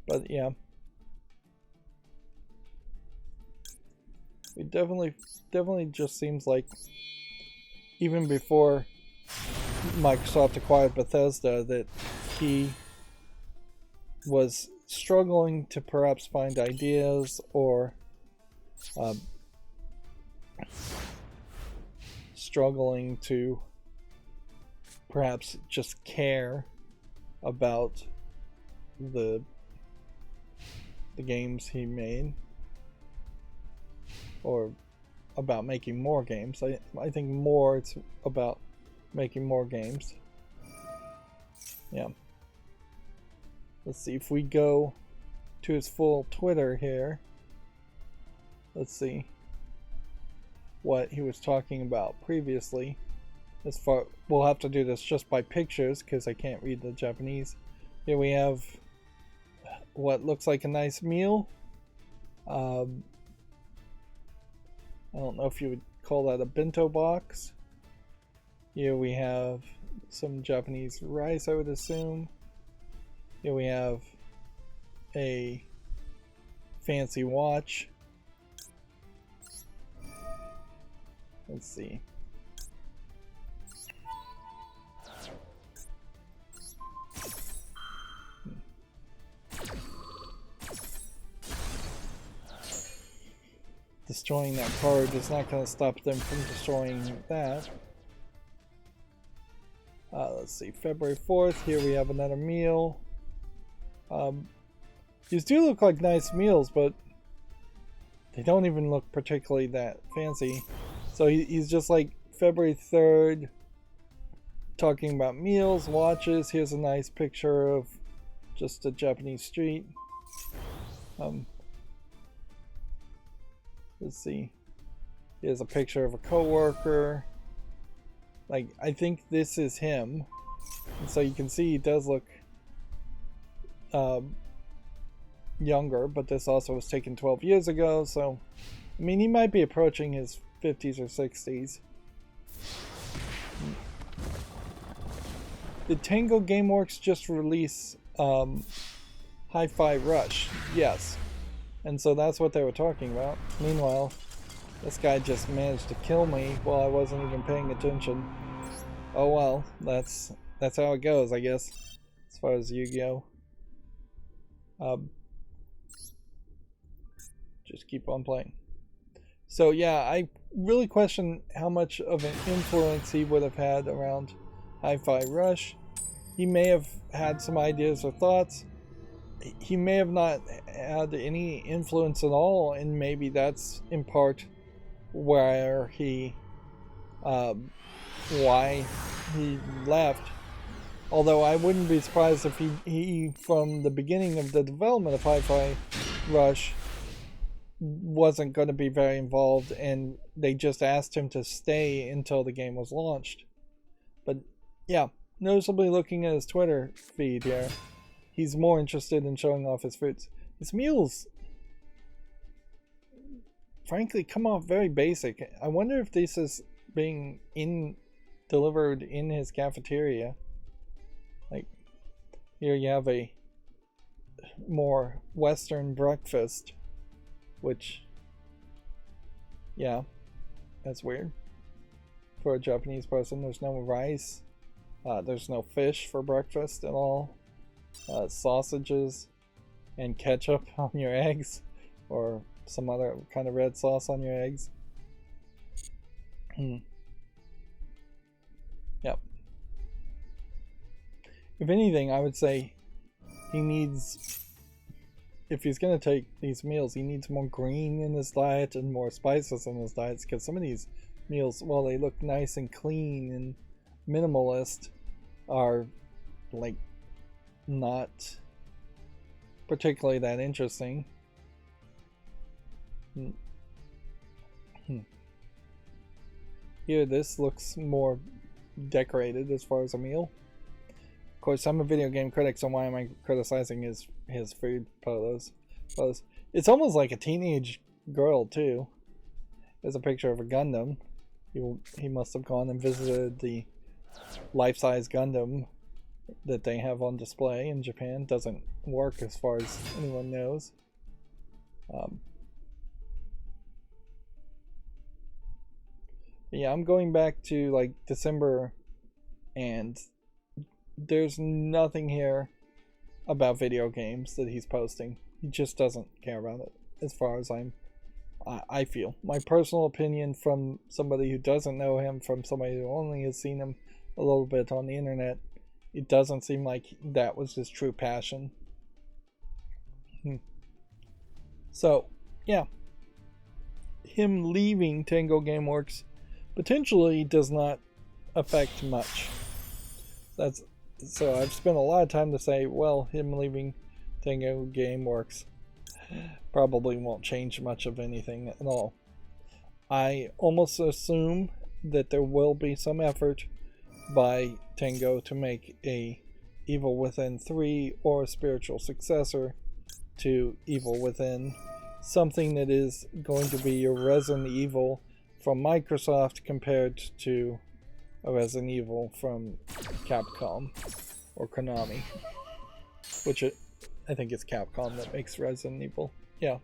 But yeah, it definitely just seems like even before Microsoft acquired Bethesda that he was struggling to perhaps find ideas or struggling to perhaps just care about the games he made, or about making more games. I think more it's about making more games. Yeah. Let's see if we go to his full Twitter here. Let's see what he was talking about previously. As far, we'll have to do this just by pictures because I can't read the Japanese. Here we have what looks like a nice meal. I don't know if you would call that a bento box. Here we have some Japanese rice, I would assume. Here we have a fancy watch. Let's see. Destroying that card is not going to stop them from destroying that. Let's see, February 4th, here we have another meal. These do look like nice meals, but they don't even look particularly that fancy. So he's just like February 3rd, talking about meals, watches. Here's a nice picture of just a Japanese street. Let's see. Here's a picture of a coworker. Like, I think this is him. And so you can see he does look younger, but this also was taken 12 years ago, so I mean, he might be approaching his 50s or 60s. Did Tango Gameworks just release Hi-Fi Rush? Yes. And so that's what they were talking about. Meanwhile, this guy just managed to kill me while I wasn't even paying attention. Oh well, that's how it goes, I guess, as far as Yu-Gi-Oh! Just keep on playing. So yeah, I really question how much of an influence he would have had around Hi-Fi Rush. He may have had some ideas or thoughts. He may have not had any influence at all, and maybe that's in part where why he left. Although I wouldn't be surprised if he from the beginning of the development of Hi-Fi Rush wasn't going to be very involved, and they just asked him to stay until the game was launched. But yeah, noticeably looking at his Twitter feed here, he's more interested in showing off his foods. His meals, frankly, come off very basic. I wonder if this is being delivered in his cafeteria. Like, here you have a more Western breakfast, which, yeah, that's weird for a Japanese person. There's no rice, there's no fish for breakfast at all. Sausages and ketchup on your eggs, or some other kind of red sauce on your eggs. Yep. If anything, I would say he needs, if he's going to take these meals, he needs more green in his diet and more spices in his diet, because some of these meals, while they look nice and clean and minimalist, are like not particularly that interesting. Here, this looks more decorated as far as a meal. Of course, I'm a video game critic, so why am I criticizing his food photos? It's almost like a teenage girl too. There's a picture of a Gundam. he must have gone and visited the life-size Gundam that they have on display in Japan. Doesn't work as far as anyone knows. Yeah, I'm going back to like December, and there's nothing here about video games that he's posting. He just doesn't care about it, as far as I feel. My personal opinion from somebody who doesn't know him, from somebody who only has seen him a little bit on the internet, it doesn't seem like that was his true passion. So, yeah. Him leaving Tango Gameworks potentially does not affect much. So I've spent a lot of time to say, well, him leaving Tango Gameworks probably won't change much of anything at all. I almost assume that there will be some effort by Tango to make a Evil Within 3 or a spiritual successor to Evil Within, something that is going to be your Resident Evil from Microsoft compared to a Resident Evil from Capcom or Konami, which I think it's Capcom that makes Resident Evil. Yeah.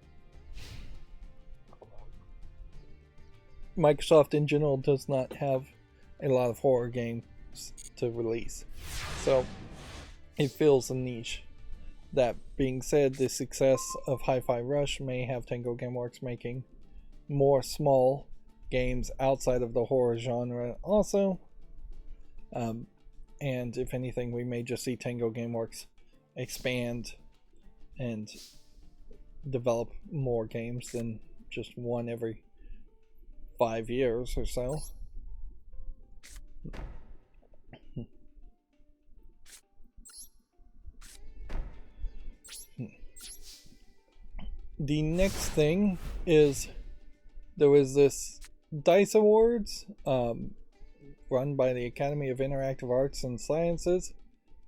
Microsoft in general does not have a lot of horror games to release, so it fills a niche. That being said, the success of Hi-Fi Rush may have Tango Gameworks making more small games outside of the horror genre also. And if anything, we may just see Tango Gameworks expand and develop more games than just one every 5 years or so. The next thing is there was this DICE Awards run by the Academy of Interactive Arts and Sciences,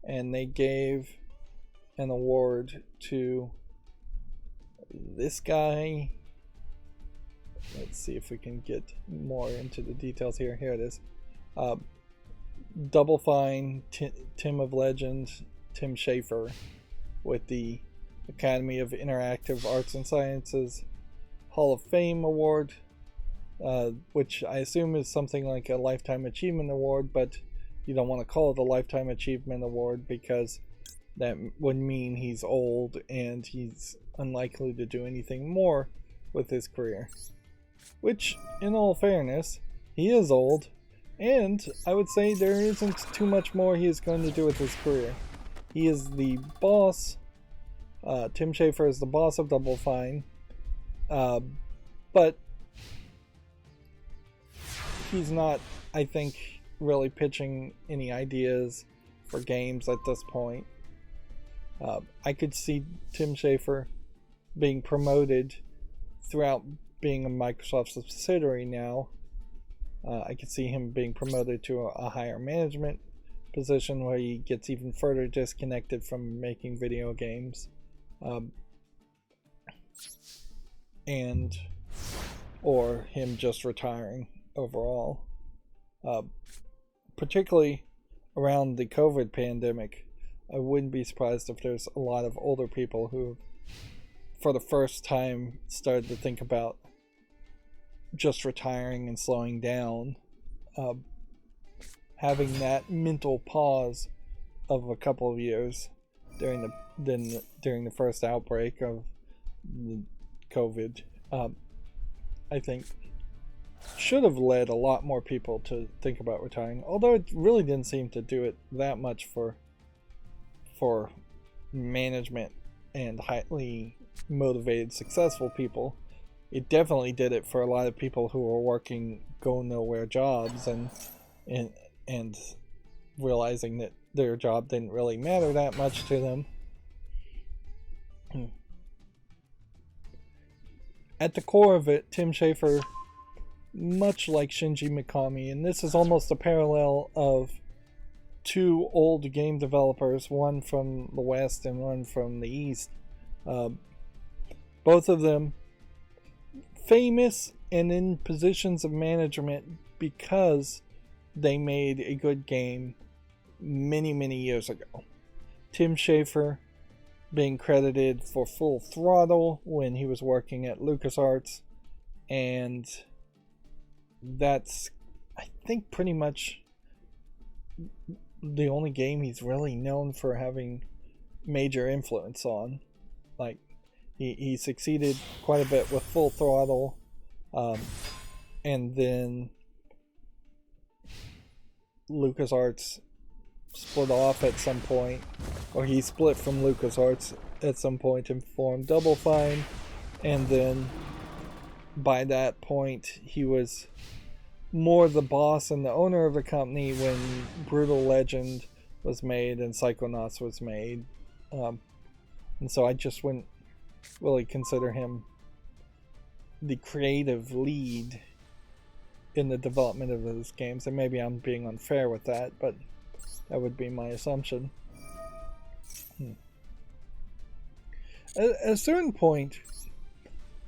and they gave an award to this guy. Let's see if we can get more into the details here. Here it is. Double Fine, Tim of Legend, Tim Schafer, with the Academy of Interactive Arts and Sciences Hall of Fame Award, which I assume is something like a Lifetime Achievement Award, but you don't want to call it a Lifetime Achievement Award because that would mean he's old and he's unlikely to do anything more with his career. Which, in all fairness, he is old, and I would say there isn't too much more he is going to do with his career. He is the boss. Tim Schafer is the boss of Double Fine, but he's not, I think, really pitching any ideas for games at this point. I could see Tim Schafer being promoted throughout being a Microsoft subsidiary now. I could see him being promoted to a higher management position where he gets even further disconnected from making video games. And or him just retiring overall. Particularly around the COVID pandemic, I wouldn't be surprised if there's a lot of older people who, for the first time, started to think about just retiring and slowing down. Having that mental pause of a couple of years during the first outbreak of COVID, I think should have led a lot more people to think about retiring, although it really didn't seem to do it that much for management and highly motivated, successful people. It definitely did it for a lot of people who were working go nowhere jobs and realizing that their job didn't really matter that much to them. At the core of it, Tim Schafer, much like Shinji Mikami, and this is almost a parallel of two old game developers, one from the West and one from the East. Both of them famous and in positions of management because they made a good game many years ago. Tim Schafer being credited for Full Throttle when he was working at LucasArts, and that's, I think, pretty much the only game he's really known for having major influence on. Like, he succeeded quite a bit with Full Throttle, and then LucasArts split off at some point, or he split from LucasArts at some point and formed Double Fine, and then by that point he was more the boss and the owner of the company when Brutal Legend was made and Psychonauts was made, and so I just wouldn't really consider him the creative lead in the development of those games, and maybe I'm being unfair with that, but that would be my assumption. At a certain point,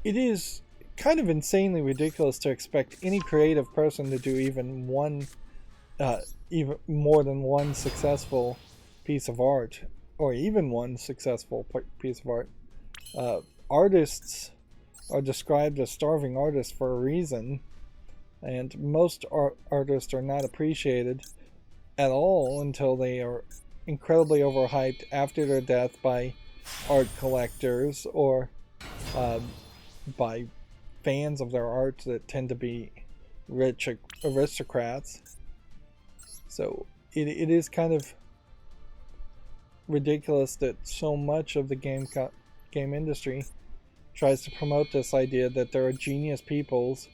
it is kind of insanely ridiculous to expect any creative person to do even more than one successful piece of art, or even one successful piece of art. Artists are described as starving artists for a reason, and most artists are not appreciated at all until they are incredibly overhyped after their death by art collectors or by fans of their art that tend to be rich aristocrats. So it is kind of ridiculous that so much of the game industry tries to promote this idea that there are genius peoples,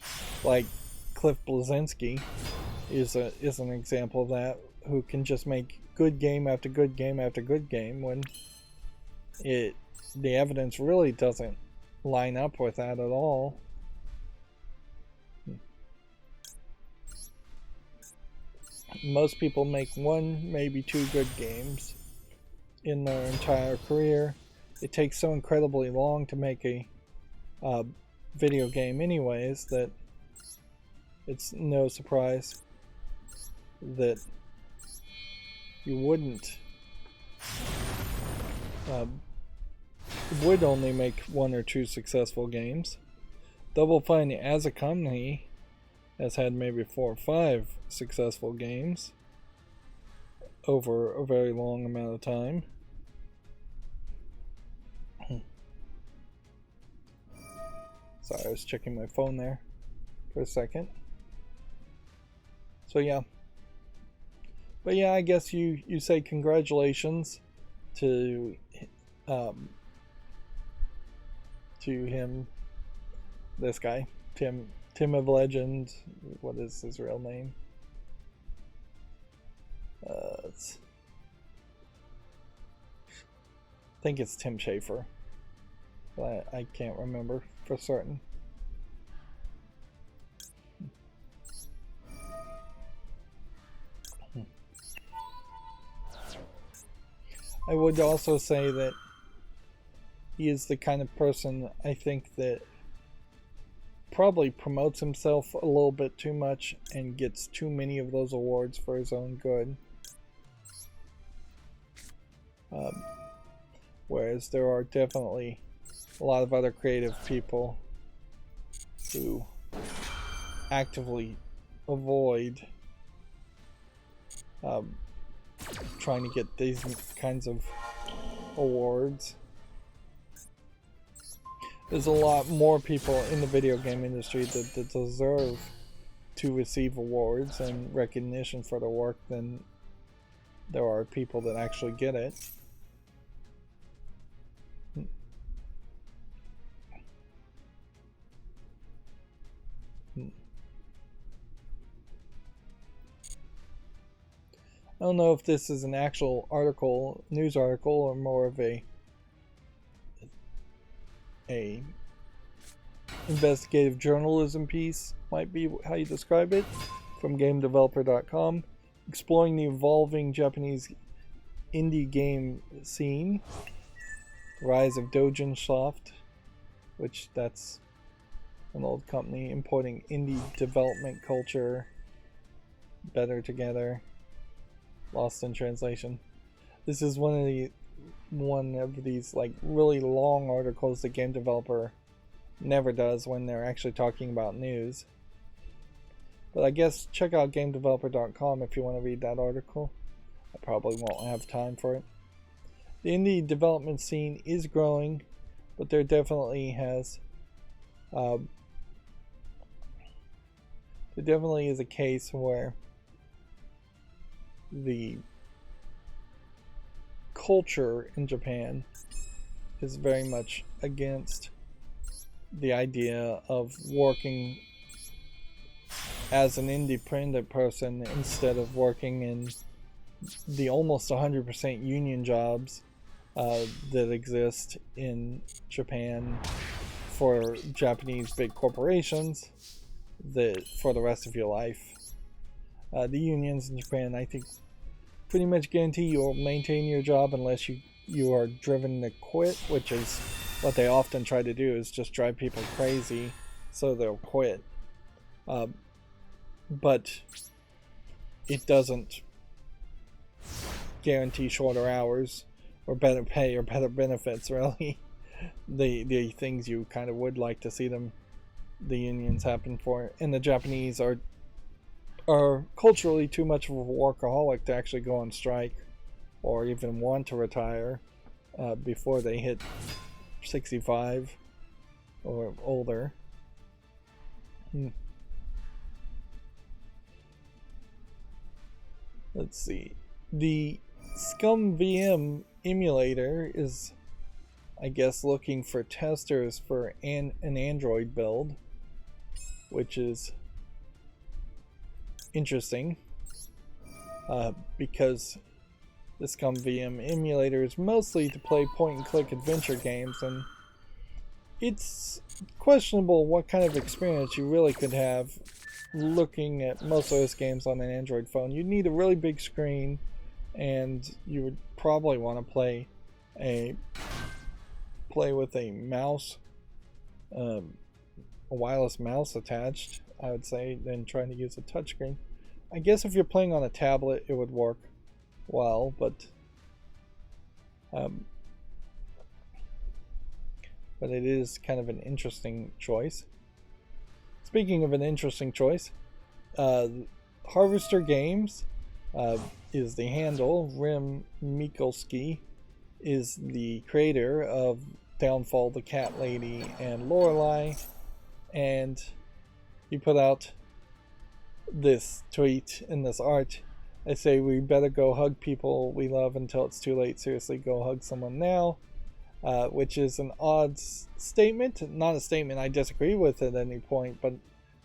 like Cliff Bleszinski is an example of that, who can just make good game after good game after good game, when the evidence really doesn't line up with that at all. Most people make one, maybe two good games in their entire career. It takes so incredibly long to make a video game anyways that it's no surprise that you would only make one or two successful games. Double Fine as a company has had maybe 4 or 5 successful games over a very long amount of time. Sorry, I was checking my phone there for a second. So yeah. But yeah, I guess you say congratulations to him, this guy, Tim of Legend. What is his real name? I think it's Tim Schafer, but I can't remember for certain. I would also say that he is the kind of person, I think, that probably promotes himself a little bit too much and gets too many of those awards for his own good. Whereas there are definitely a lot of other creative people who actively avoid trying to get these kinds of awards. There's a lot more people in the video game industry that deserve to receive awards and recognition for their work than there are people that actually get it. I don't know if this is an actual article, news article, or more of a investigative journalism piece, might be how you describe it, from GameDeveloper.com, exploring the evolving Japanese indie game scene, the rise of Dojin Soft, which that's an old company importing indie development culture better together. Lost in translation. This is one of these like really long articles the game developer never does when they're actually talking about news. But I guess check out gamedeveloper.com if you want to read that article. I probably won't have time for it. The indie development scene is growing, but there definitely is a case where the culture in Japan is very much against the idea of working as an independent person instead of working in the almost 100% union jobs that exist in Japan for Japanese big corporations that for the rest of your life. The unions in Japan, I think, pretty much guarantee you'll maintain your job unless you are driven to quit, which is what they often try to do, is just drive people crazy so they'll quit. But it doesn't guarantee shorter hours or better pay or better benefits, really. The things you kind of would like to see the unions happen for. And the Japanese are culturally too much of a workaholic to actually go on strike or even want to retire before they hit 65 or older. Let's see. The Scum VM emulator is, I guess, looking for testers for an Android build, which is interesting because the Scum VM emulator is mostly to play point-and-click adventure games, and it's questionable what kind of experience you really could have looking at most of those games on an Android phone. You'd need a really big screen, and you would probably want to play with a mouse, a wireless mouse attached, I would say, than trying to use a touchscreen. I guess if you're playing on a tablet, it would work well, but it is kind of an interesting choice. Speaking of an interesting choice, Harvester Games is the handle. Rim Mikulski is the creator of Downfall, The Cat Lady, and Lorelei, and he put out this tweet and this art. I say we better go hug people we love until it's too late. Seriously, go hug someone now. Which is an odd statement. Not a statement I disagree with at any point, but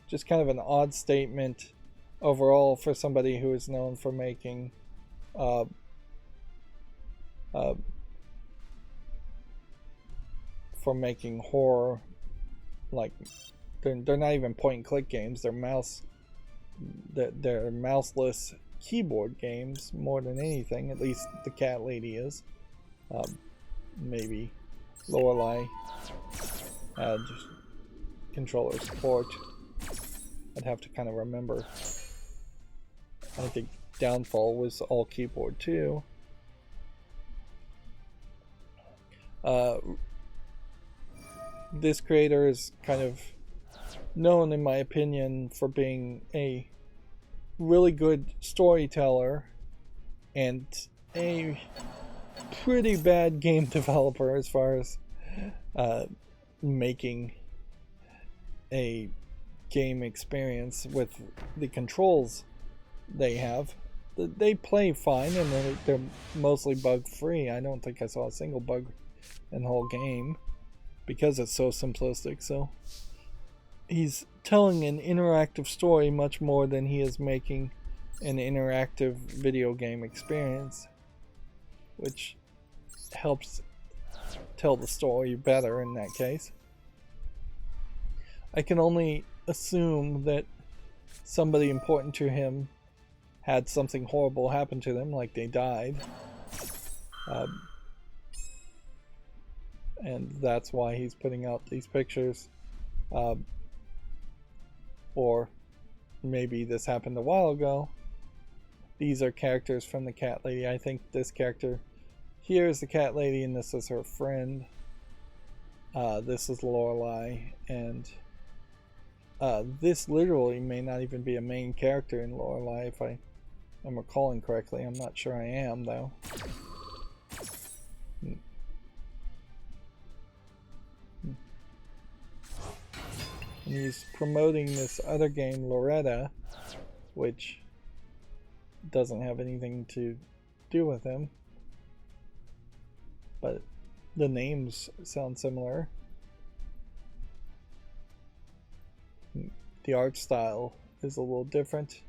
just kind of an odd statement overall for somebody who is known for making horror. Like they're not even point and click games. They're mouseless keyboard games more than anything. At least the Cat Lady is. Maybe Lorelei had controller support. I'd have to kind of remember. I think Downfall was all keyboard too. This creator is kind of known, in my opinion, for being a really good storyteller and a pretty bad game developer as far as making a game experience with the controls they have. They play fine and they're mostly bug free. I don't think I saw a single bug in the whole game because it's so simplistic. So he's telling an interactive story much more than he is making an interactive video game experience, which helps tell the story better in that case. I can only assume that somebody important to him had something horrible happen to them, like they died. And that's why he's putting out these pictures. Or maybe this happened a while ago these are characters from the cat lady. I think this character here is the cat lady, and this is her friend. This is Lorelei, and this literally may not even be a main character in Lorelei if I am recalling correctly. I'm not sure I am, though. And he's promoting this other game, Loretta, which doesn't have anything to do with him. But the names sound similar. The art style is a little different.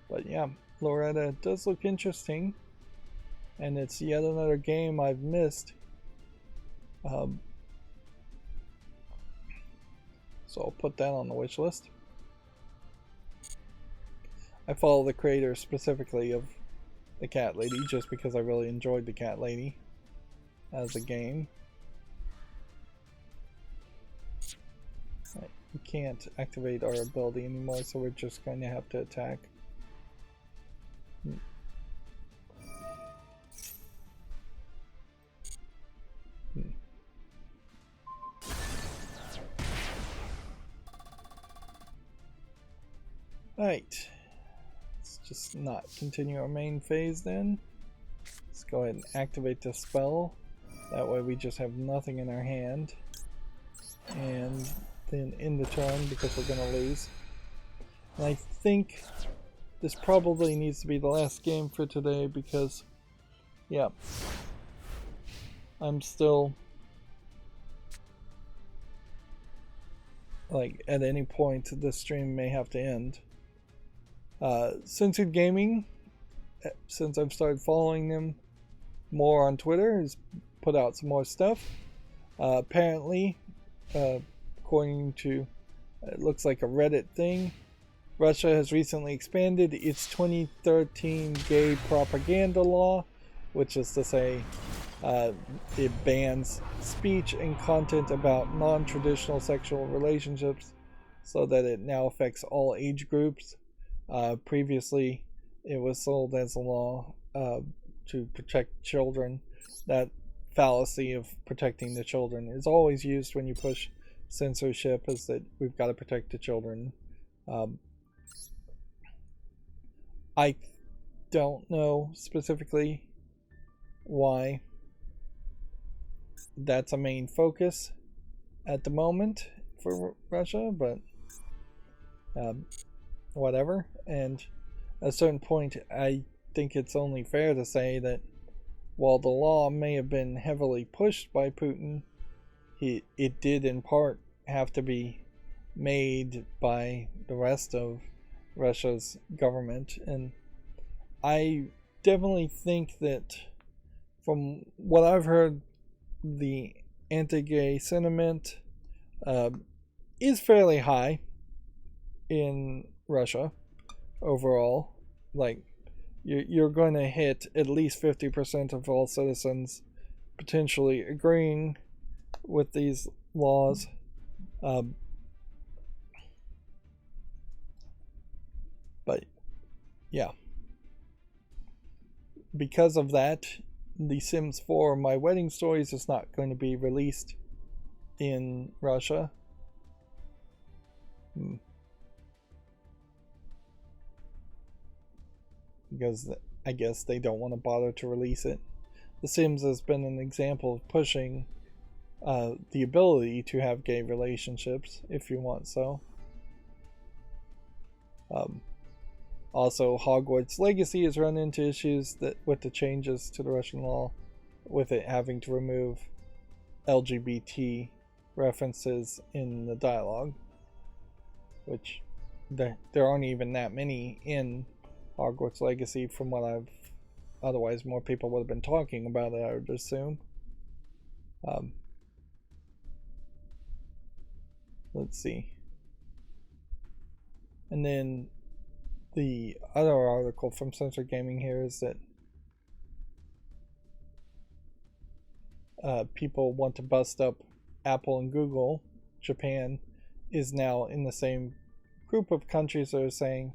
But yeah, Loretta does look interesting. And it's yet another game I've missed. So I'll put that on the wish list. I follow the creator specifically of the cat lady just because I really enjoyed the cat lady as a game. Right, we can't activate our ability anymore, so we're just going to have to attack. Alright, let's just not continue our main phase then. Let's go ahead and activate the spell. That way we just have nothing in our hand. And then end the turn because we're going to lose. And I think this probably needs to be the last game for today because, yeah, I'm still, like, at any point the stream may have to end. Censored Gaming, since I've started following them more on Twitter, has put out some more stuff. Apparently, according to, it looks like a Reddit thing, Russia has recently expanded its 2013 gay propaganda law, which is to say it bans speech and content about non-traditional sexual relationships so that it now affects all age groups. Previously, it was sold as a law to protect children. That fallacy of protecting the children is always used when you push censorship, is that we've got to protect the children. I don't know specifically why that's a main focus at the moment for Russia, but whatever. And at a certain point, I think it's only fair to say that while the law may have been heavily pushed by Putin, it did in part have to be made by the rest of Russia's government. And I definitely think that from what I've heard, the anti-gay sentiment is fairly high in Russia overall. Like, you're going to hit at least 50% of all citizens potentially agreeing with these laws. But yeah, because of that, The Sims 4 My Wedding Stories is not going to be released in Russia. Because I guess they don't want to bother to release it. The Sims has been an example of pushing the ability to have gay relationships if you want so. Also, Hogwarts Legacy has run into issues that with the changes to the Russian law, with it having to remove LGBT references in the dialogue, which there aren't even that many in Hogwarts Legacy from what I've, otherwise more people would have been talking about it, I would assume. Let's see. And then the other article from Censored Gaming here is that people want to bust up Apple and Google. Japan is now in the same group of countries that are saying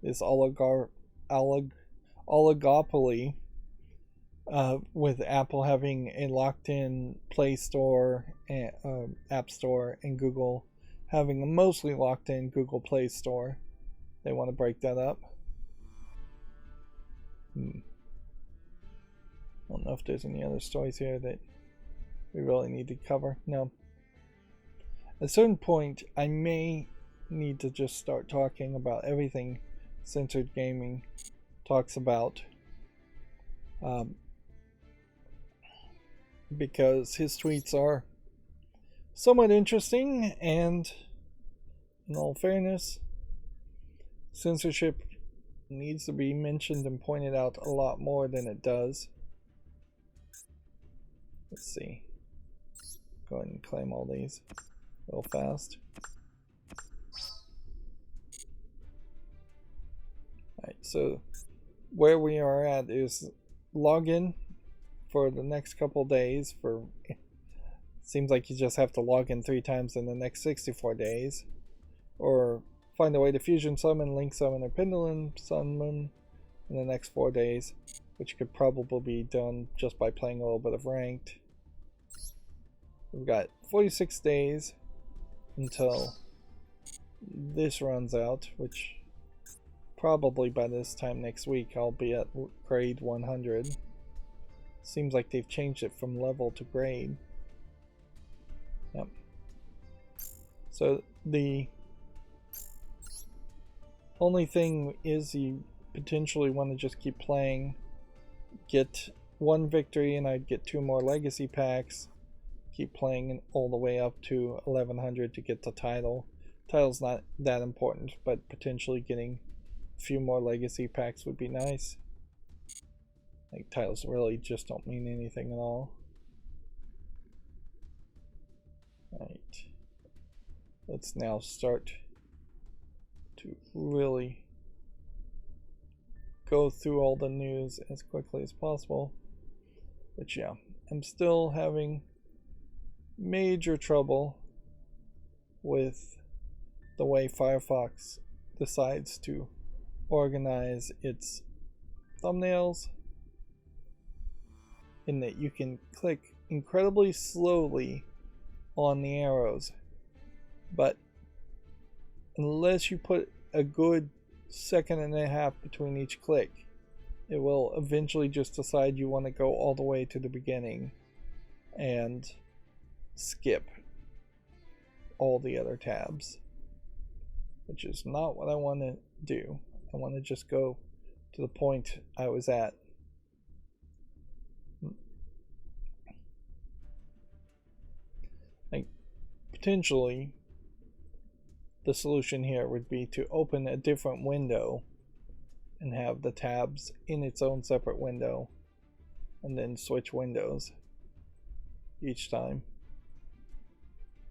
this oligopoly with Apple having a locked-in Play Store and App Store, and Google having a mostly locked-in Google Play Store. They want to break that up. I don't know if there's any other stories here that we really need to cover. No. At a certain point, I may need to just start talking about everything Censored Gaming talks about. Because his tweets are somewhat interesting, and in all fairness, censorship needs to be mentioned and pointed out a lot more than it does. Let's see. Go ahead and claim all these real fast. Alright, so where we are at is login for the next couple days. For seems like you just have to log in 3 times in the next 64 days, or find a way to fusion summon, link summon, or pendulum summon in the next 4 days, which could probably be done just by playing a little bit of ranked. We've got 46 days until this runs out, which probably by this time next week I'll be at grade 100. Seems like they've changed it from level to grade. Yep. So the only thing is you potentially want to just keep playing, get 1 victory, and I'd get 2 more legacy packs. Keep playing all the way up to 1100 to get the title. Title's not that important, but potentially getting a few more legacy packs would be nice. Like, titles really just don't mean anything at all. Right. Let's now start to really go through all the news as quickly as possible. But yeah, I'm still having major trouble with the way Firefox decides to organize its thumbnails, in that you can click incredibly slowly on the arrows, but unless you put a good 1.5 seconds between each click, it will eventually just decide you want to go all the way to the beginning and skip all the other tabs, which is not what I want to do. I want to just go to the point I was at. Like, potentially the solution here would be to open a different window and have the tabs in its own separate window, and then switch windows each time.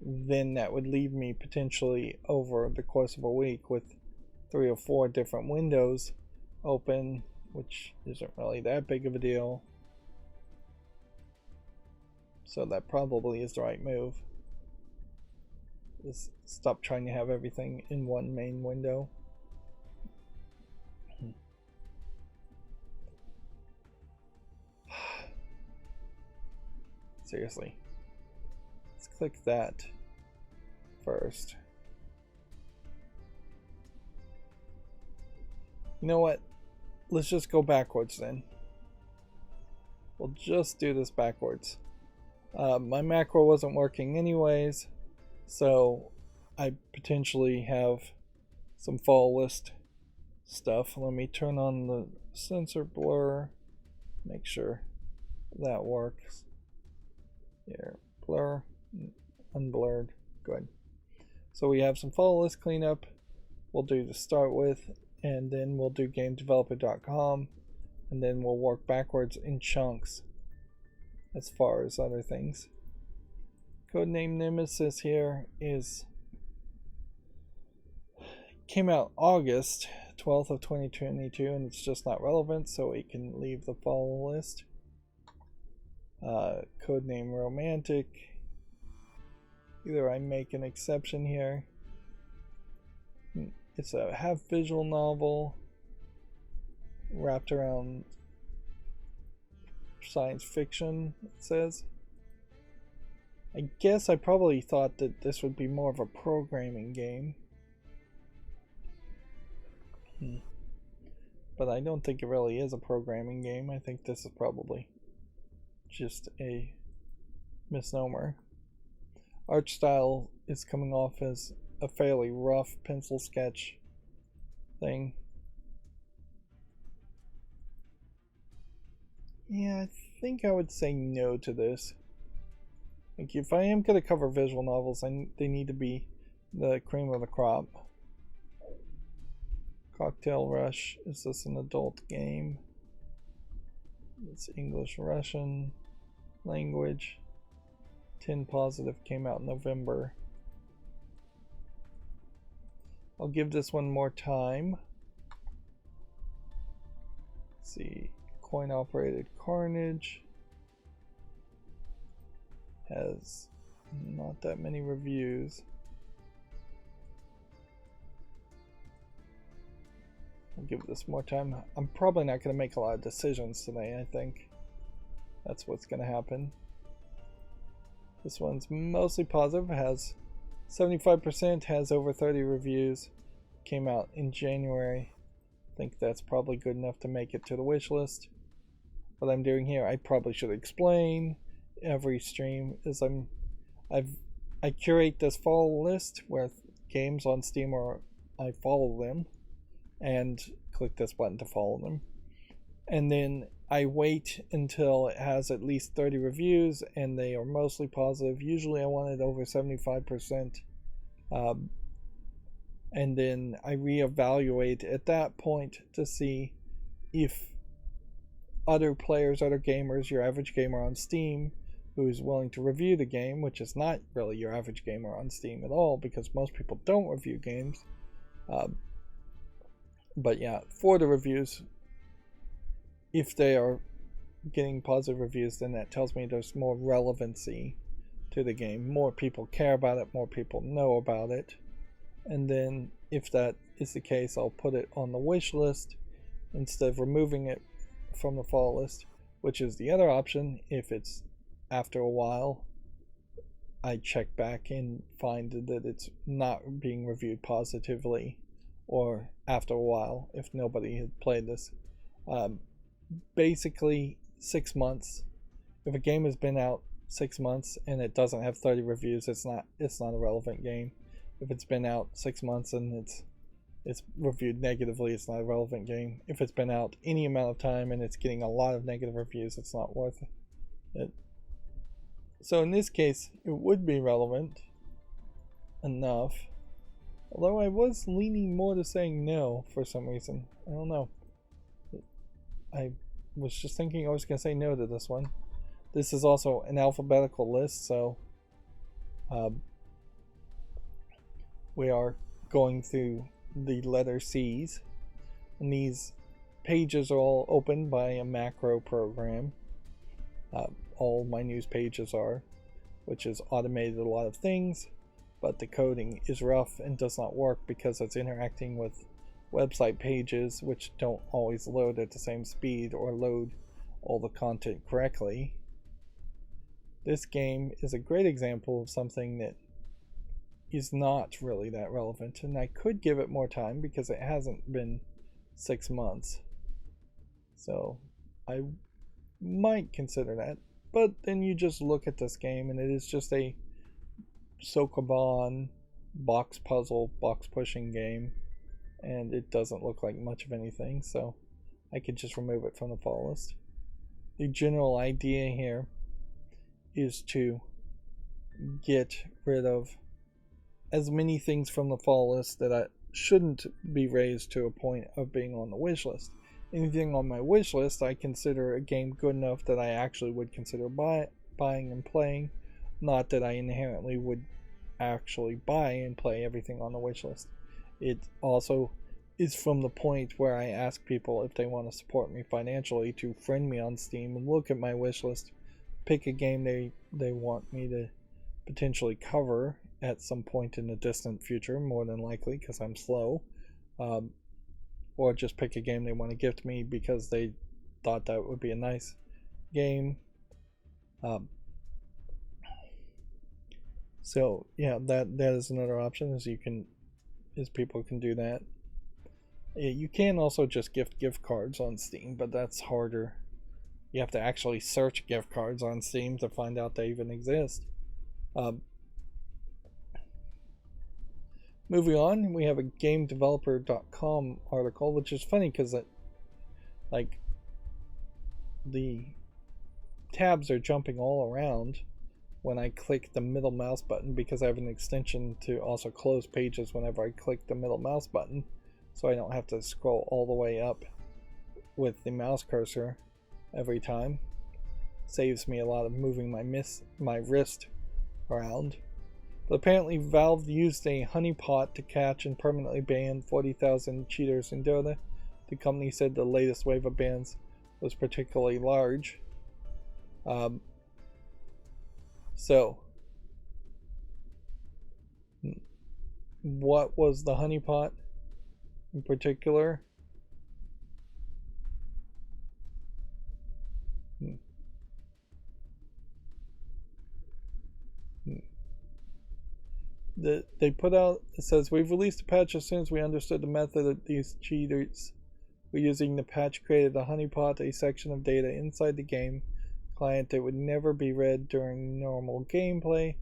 Then that would leave me potentially over the course of a week with 3 or 4 different windows open, which isn't really that big of a deal. So that probably is the right move. Is stop trying to have everything in one main window. Seriously. Let's click that first. You know what? Let's just go backwards then. We'll just do this backwards. My macro wasn't working anyways, so I potentially have some fall list stuff. Let me turn on the sensor blur, make sure that works. Here, blur, unblurred, good. So we have some fall list cleanup we'll do to start with, and then we'll do gamedeveloper.com, and then we'll work backwards in chunks as far as other things. Codename Nemesis here came out August 12th of 2022, and it's just not relevant, so we can leave the follow list. Codename Romantic, either I make an exception here. It's a half visual novel. wrapped around science fiction, it says. I guess I probably thought that this would be more of a programming game. But I don't think it really is a programming game. I think this is probably just a misnomer. Art style is coming off as a fairly rough pencil sketch thing. Yeah, I think I would say no to this. Like, if I am going to cover visual novels, they need to be the cream of the crop. Cocktail Rush, is this an adult game? It's English, Russian language. 10 Positive came out in November. I'll give this one more time. Let's see, Coin Operated Carnage has not that many reviews. I'll give this more time. I'm probably not going to make a lot of decisions today, I think. That's what's going to happen. This one's mostly positive, has 75%, has over 30 reviews. Came out in January. I think that's probably good enough to make it to the wish list. What I'm doing here, I probably should explain every stream, is I curate this follow list with games on Steam, or I follow them and click this button to follow them, and then I wait until it has at least 30 reviews and they are mostly positive. Usually I want it over 75%, and then I reevaluate at that point to see if other players, other gamers, your average gamer on Steam who's willing to review the game, which is not really your average gamer on Steam at all, because most people don't review games. But yeah, for the reviews, if they are getting positive reviews, then that tells me there's more relevancy to the game. More people care about it, more people know about it. And then if that is the case, I'll put it on the wish list instead of removing it from the follow list, which is the other option. If it's after a while, I check back and find that it's not being reviewed positively, or after a while, if nobody had played this. Basically 6 months. If a game has been out 6 months and it doesn't have 30 reviews, it's not a relevant game. If it's been out 6 months and it's reviewed negatively, it's not a relevant game. If it's been out any amount of time and it's getting a lot of negative reviews, it's not worth it. So in this case, it would be relevant enough. Although I was leaning more to saying no for some reason. I don't know. I was just thinking I was going to say no to this one. This is also an alphabetical list, so we are going through the letter C's. And these pages are all opened by a macro program. All my news pages are, which has automated a lot of things, but the coding is rough and does not work because it's interacting with website pages, which don't always load at the same speed or load all the content correctly. This game is a great example of something that is not really that relevant, and I could give it more time because it hasn't been 6 months. So I might consider that, but then you just look at this game and it is just a Sokoban box puzzle, box pushing game, and it doesn't look like much of anything, so I could just remove it from the follow list. The general idea here is to get rid of as many things from the follow list that shouldn't be raised to a point of being on the wish list. Anything on my wish list I consider a game good enough that I actually would consider buying and playing, not that I inherently would actually buy and play everything on the wish list. It also is from the point where I ask people if they want to support me financially to friend me on Steam and look at my wish list, pick a game they want me to potentially cover at some point in the distant future, more than likely because I'm slow, or just pick a game they want to gift me because they thought that would be a nice game. Um, so yeah, that is another option. Is people can do that. You can also just gift cards on Steam, but that's harder. You have to actually search gift cards on Steam to find out they even exist. Um, Moving on, we have a GameDeveloper.com article, which is funny because like the tabs are jumping all around when I click the middle mouse button, because I have an extension to also close pages whenever I click the middle mouse button, so I don't have to scroll all the way up with the mouse cursor every time. Saves me a lot of moving my wrist around. But apparently Valve used a honeypot to catch and permanently ban 40,000 cheaters in Dota. The company said the latest wave of bans was particularly large. So, what was the honeypot in particular? They put out, it says, we've released a patch as soon as we understood the method that these cheaters were using. The patch created a honeypot, a section of data inside the game client that would never be read during normal gameplay,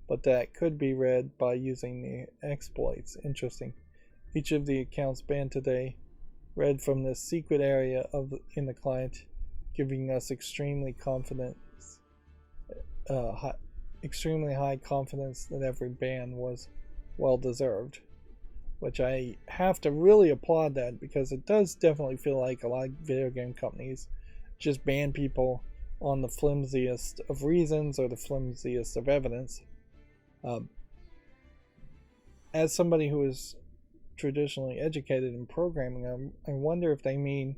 but that could be read by using the exploits. Interesting. Each of the accounts banned today read from this secret area in the client, giving us extremely high confidence that every ban was well deserved. Which I have to really applaud that, because it does definitely feel like a lot of video game companies just ban people on the flimsiest of reasons or the flimsiest of evidence. As somebody who is traditionally educated in programming, I wonder if they mean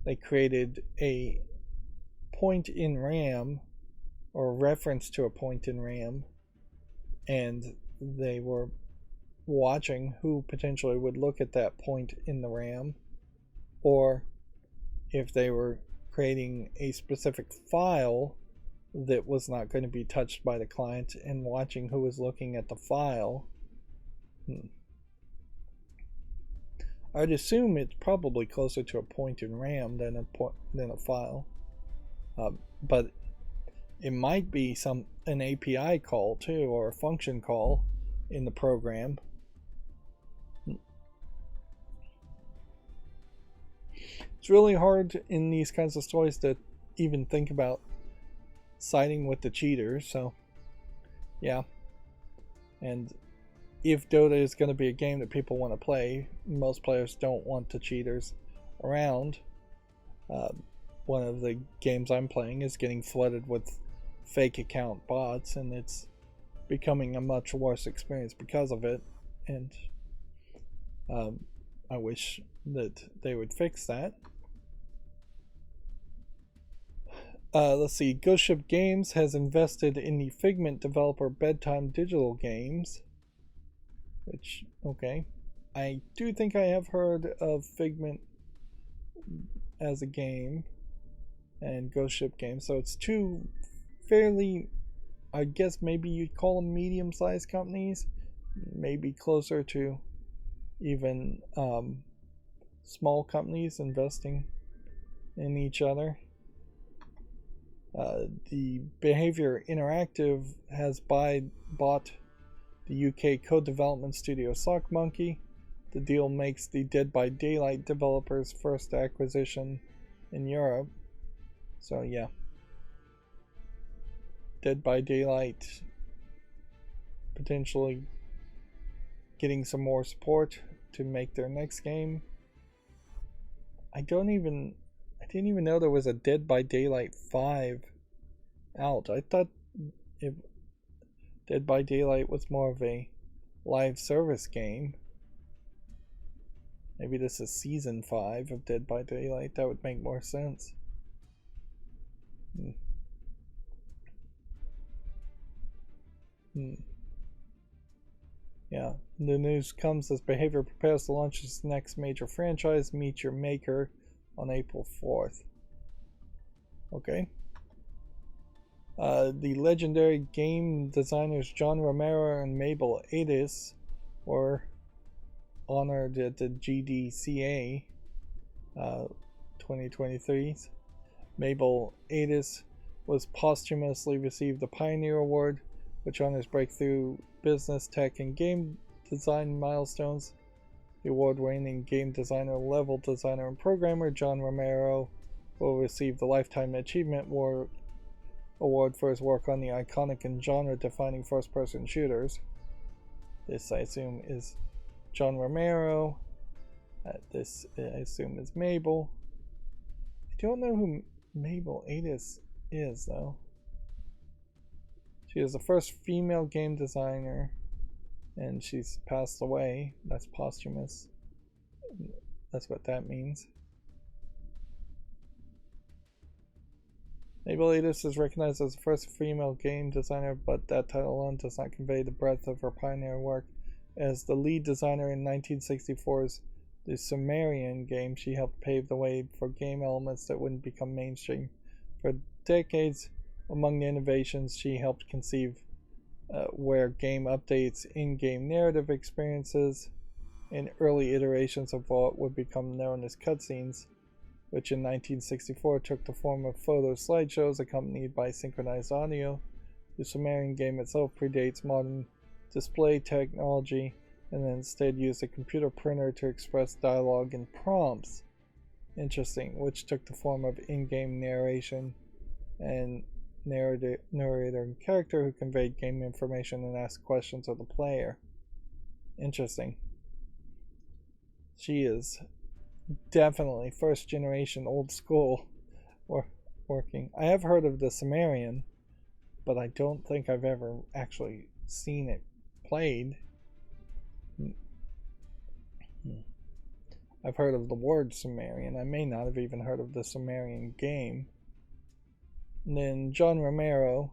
they created a point in RAM or reference to a point in RAM, and they were watching who potentially would look at that point in the RAM, or if they were creating a specific file that was not going to be touched by the client and watching who was looking at the file. I'd assume it's probably closer to a point in RAM than a file, but it might be an API call too, or a function call in the program. It's really hard in these kinds of stories to even think about siding with the cheaters. So yeah, and if Dota is going to be a game that people want to play, most players don't want the cheaters around. One of the games I'm playing is getting flooded with fake account bots, and it's becoming a much worse experience because of it. And I wish that they would fix that. Let's see. Ghost Ship Games has invested in the Figment developer Bedtime Digital Games. Which, okay. I do think I have heard of Figment as a game and Ghost Ship Games. So it's two fairly, I guess maybe you'd call them medium-sized companies. Maybe closer to even small companies investing in each other. The Behavior Interactive has bought the UK co-development studio Sock Monkey. The deal makes the Dead by Daylight developers' first acquisition in Europe. So yeah, Dead by Daylight potentially getting some more support to make their next game. I didn't even know there was a Dead by Daylight 5 out. I thought Dead by Daylight was more of a live service game. Maybe this is season 5 of Dead by Daylight. That would make more sense. Yeah, the news comes as Behavior prepares to launch its next major franchise, Meet Your Maker, on April 4th. Okay. The legendary game designers John Romero and Mabel Adis were honored at the GDCA 2023. Mabel Adis was posthumously received the Pioneer Award, which honors breakthrough business, tech, and game design milestones. The award-winning game designer, level designer, and programmer John Romero will receive the Lifetime Achievement Award for his work on the iconic and genre-defining first-person shooters. This, I assume, is John Romero. This, I assume, is Mabel. I don't know who Mabel Adis is, though. She is the first female game designer, and she's passed away. That's posthumous. That's what that means. Mabel Adis is recognized as the first female game designer, but that title alone does not convey the breadth of her pioneering work. As the lead designer in 1964's The Sumerian game, she helped pave the way for game elements that wouldn't become mainstream. For decades, among the innovations she helped conceive were game updates, in-game narrative experiences, and early iterations of what would become known as cutscenes, which in 1964 took the form of photo slideshows accompanied by synchronized audio. The Sumerian game itself predates modern display technology and instead used a computer printer to express dialogue and prompts. Interesting, which took the form of in-game narration and narrator and character who conveyed game information and asked questions of the player. Interesting. She is definitely first generation old school working. I have heard of the Sumerian, but I don't think I've ever actually seen it played. I've heard of the word Sumerian. I may not have even heard of the Sumerian game. And then John Romero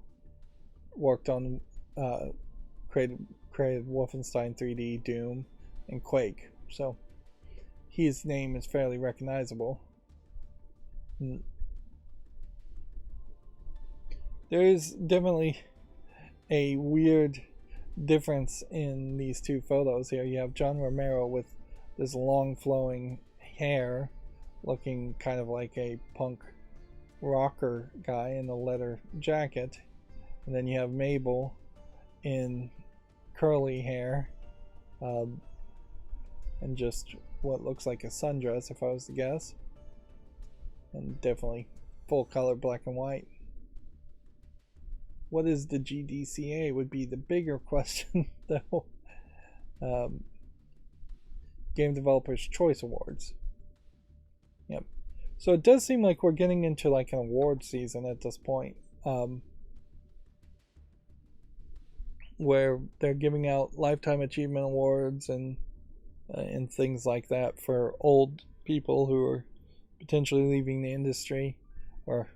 worked on created Wolfenstein 3D, Doom, and Quake. So his name is fairly recognizable. There is definitely a weird difference in these two photos here. You have John Romero with this long flowing hair, looking kind of like a punk rocker guy in a leather jacket, and then you have Mabel in curly hair and just what looks like a sundress, if I was to guess, and definitely full color black and white. What is the GDCA would be the bigger question, though. Game Developers Choice Awards. Yep. So it does seem like we're getting into like an award season at this point, where they're giving out lifetime achievement awards and things like that for old people who are potentially leaving the industry, or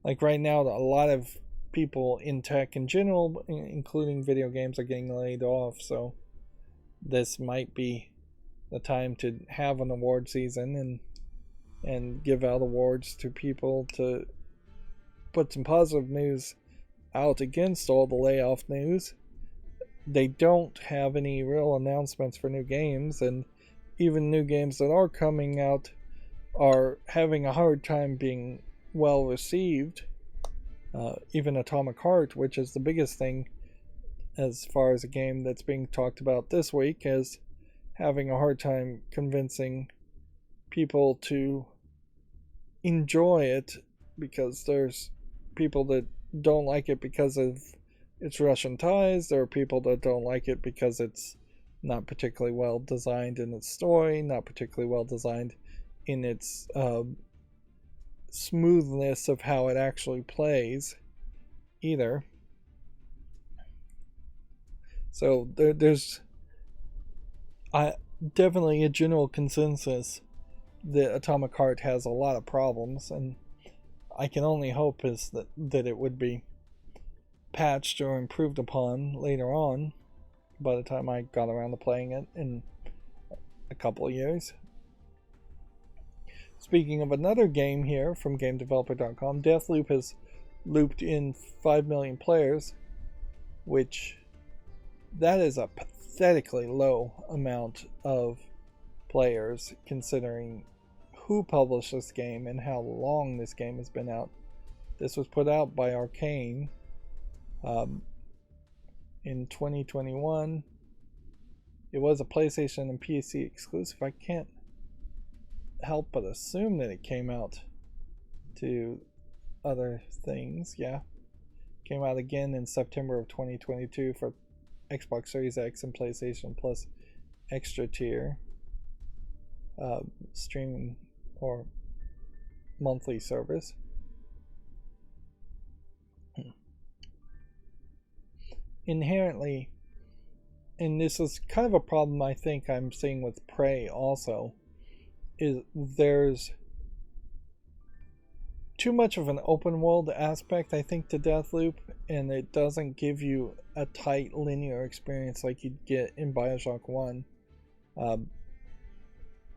like right now, a lot of people in tech in general, including video games, are getting laid off. So this might be the time to have an award season and give out awards to people to put some positive news out against all the layoff news. They don't have any real announcements for new games, and even new games that are coming out are having a hard time being well received. Even Atomic Heart, which is the biggest thing as far as a game that's being talked about this week, is having a hard time convincing people to enjoy it, because there's people that don't like it because of its Russian ties. There are people that don't like it because it's not particularly well designed in its story, not particularly well designed in its smoothness of how it actually plays either. So there's definitely a general consensus that Atomic Heart has a lot of problems, and I can only hope is that it would be patched or improved upon later on. by the time I got around to playing it in a couple of years. Speaking of another game here from GameDeveloper.com, Deathloop has looped in 5 million players, which that is a pathetically low amount of players considering who published this game and how long this game has been out. This was put out by Arcane in 2021. It was a PlayStation and PC exclusive. I can't help but assume that it came out to other things. Yeah, came out again in September of 2022 for Xbox Series X and PlayStation Plus extra tier streaming or monthly service. Inherently, and this is kind of a problem I think I'm seeing with Prey also, is there's too much of an open world aspect, I think, to Deathloop, and it doesn't give you a tight linear experience like you'd get in Bioshock 1.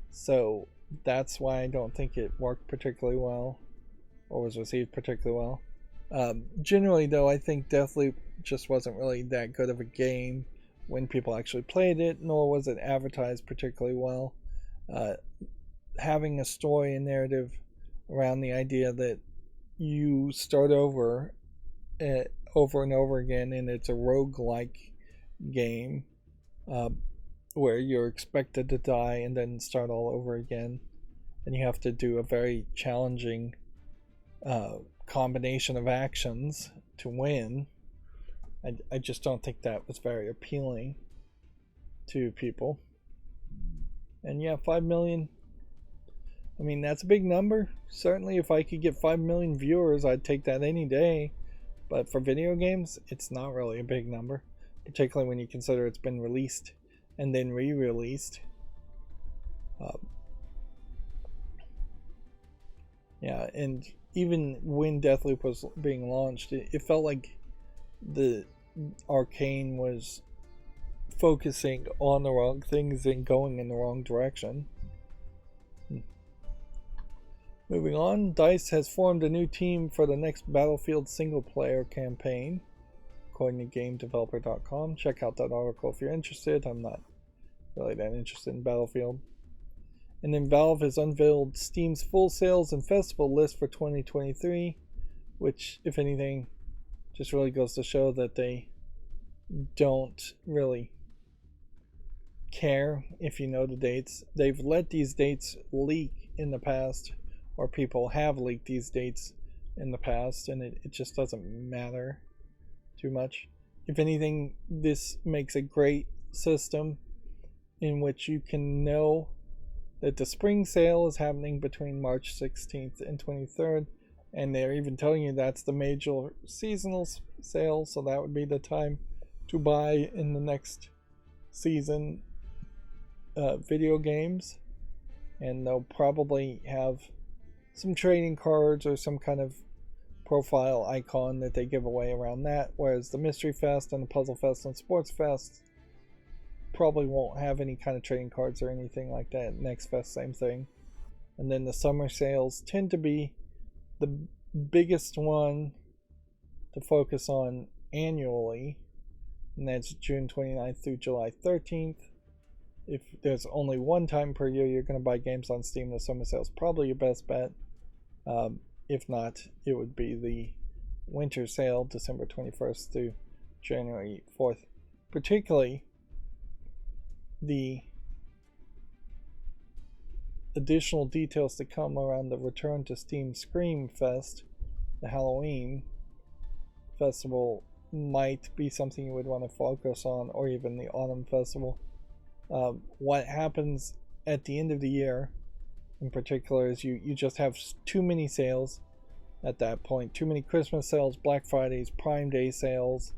So that's why I don't think it worked particularly well, or was received particularly well. Generally, though, I think Deathloop just wasn't really that good of a game when people actually played it, nor was it advertised particularly well. Having a story and narrative around the idea that you start over and over again, and it's a roguelike game where you're expected to die and then start all over again, and you have to do a very challenging combination of actions to win. I just don't think that was very appealing to people. And yeah, 5 million, I mean, that's a big number. Certainly if I could get 5 million viewers, I'd take that any day. But for video games, it's not really a big number, particularly when you consider it's been released and then re-released. Yeah, and even when Deathloop was being launched, it felt like the Arcane was focusing on the wrong things and going in the wrong direction. Moving on, DICE has formed a new team for the next Battlefield single-player campaign, according to GameDeveloper.com. Check out that article if you're interested. I'm not really that interested in Battlefield. And then Valve has unveiled Steam's full sales and festival list for 2023, which, if anything, just really goes to show that they don't really care if you know the dates. They've let these dates leak in the past, or people have leaked these dates in the past, and it just doesn't matter too much. If anything, this makes a great system in which you can know that the spring sale is happening between March 16th and 23rd, and they're even telling you that's the major seasonal sale, so that would be the time to buy in the next season video games. And they'll probably have some trading cards or some kind of profile icon that they give away around that, whereas the Mystery Fest and the Puzzle Fest and Sports Fest probably won't have any kind of trading cards or anything like that. Next Fest, same thing. And then the summer sales tend to be the biggest one to focus on annually, and that's June 29th through July 13th. If there's only one time per year you're going to buy games on Steam, the summer sale is probably your best bet. If not, it would be the winter sale, December 21st through January 4th. Particularly the additional details to come around the return to Steam Scream Fest, the Halloween festival, might be something you would want to focus on, or even the Autumn Festival. What happens at the end of the year in particular is you just have too many sales at that point. Too many Christmas sales, Black Fridays, Prime Day sales,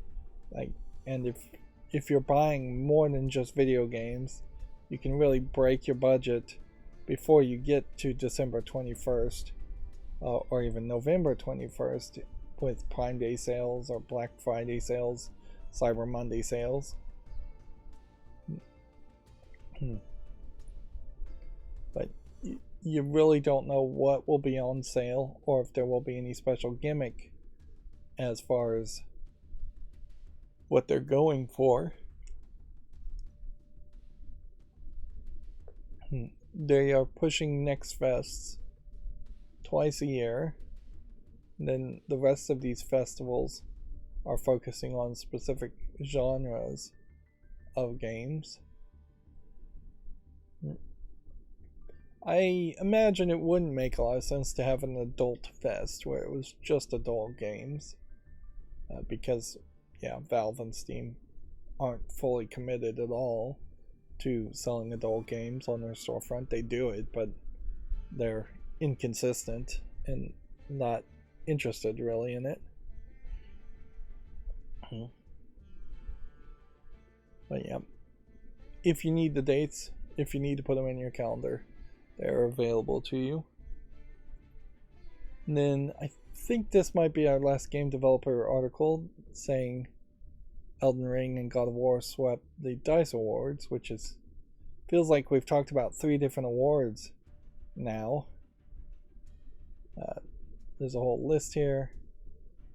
and if you're buying more than just video games, you can really break your budget before you get to December 21st or even November 21st with Prime Day sales or Black Friday sales, Cyber Monday sales. But you really don't know what will be on sale or if there will be any special gimmick as far as what they're going for. They are pushing Next Fests twice a year. And then the rest of these festivals are focusing on specific genres of games. I imagine it wouldn't make a lot of sense to have an adult fest where it was just adult games. Because, yeah, Valve and Steam aren't fully committed at all to selling adult games on their storefront. They do it, but they're inconsistent and not interested really in it. But yeah, if you need the dates, if you need to put them in your calendar, they're available to you. And then I think this might be our last game developer article saying Elden Ring and God of War swept the DICE Awards, which is feels like we've talked about 3 different awards now. There's a whole list here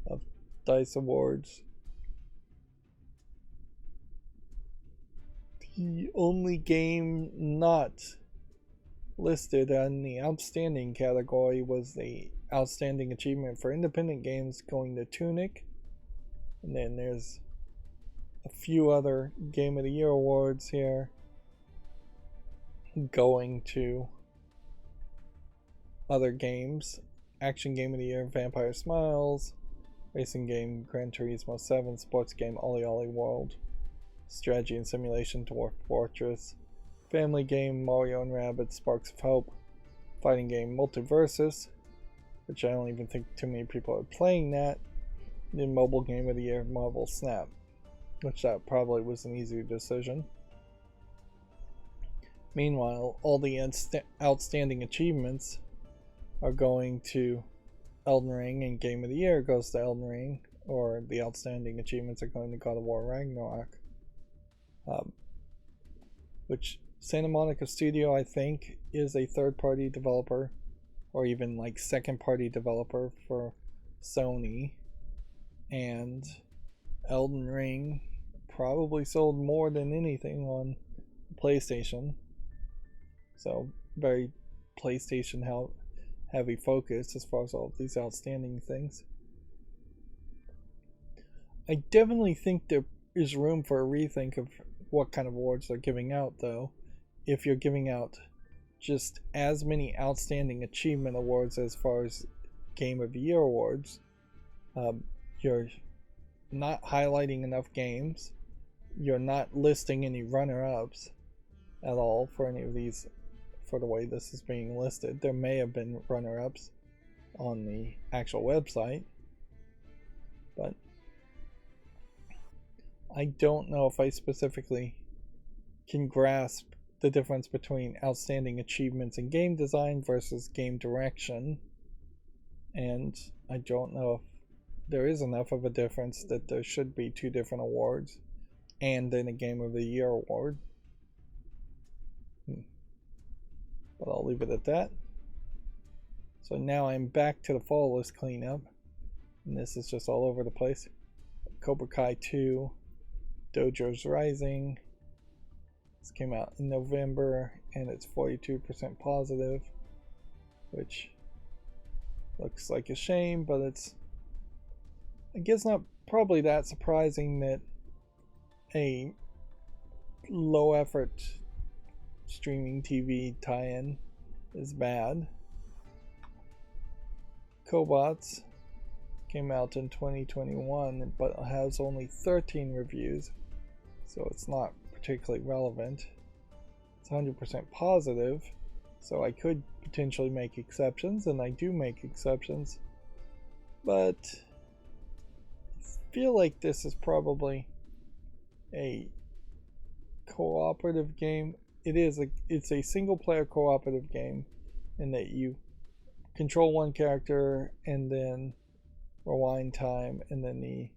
of DICE Awards. The only game not listed in the outstanding category was the outstanding achievement for independent games, going to Tunic. And then there's a few other Game of the Year awards here going to other games. Action Game of the Year, Vampire Smiles. Racing Game, Gran Turismo 7. Sports Game, Ollie Ollie World. Strategy and Simulation, Dwarf Fortress. Family Game, Mario and Rabbids, Sparks of Hope. Fighting Game, Multiversus, which I don't even think too many people are playing that. And then Mobile Game of the Year, Marvel Snap, which that probably was an easy decision. Meanwhile, all the outstanding achievements are going to Elden Ring, and Game of the Year goes to Elden Ring, or the outstanding achievements are going to God of War Ragnarok. Which Santa Monica Studio, I think, is a third-party developer, or even like second-party developer for Sony. And Elden Ring probably sold more than anything on PlayStation. So very PlayStation heavy focus as far as all of these outstanding things. I definitely think there is room for a rethink of what kind of awards they're giving out, though. If you're giving out just as many outstanding achievement awards as far as Game of the Year awards, you're not highlighting enough games. You're not listing any runner-ups at all for any of these. For the way this is being listed, there may have been runner-ups on the actual website, but I don't know if I specifically can grasp the difference between outstanding achievements in game design versus game direction, and I don't know if there is enough of a difference that there should be 2 different awards and then a Game of the Year award. But I'll leave it at that. So now I'm back to the fall list cleanup, and this is just all over the place. Cobra Kai 2, Dojo's Rising. This came out in November, and it's 42% positive, which looks like a shame, but it's, I guess, not probably that surprising that a low effort streaming TV tie-in is bad. Cobots came out in 2021 but has only 13 reviews, so it's not particularly relevant. It's 100% positive, so I could potentially make exceptions, and I do make exceptions, but I feel like this is probably a cooperative game. It's a single player cooperative game in that you control one character and then rewind time, and then the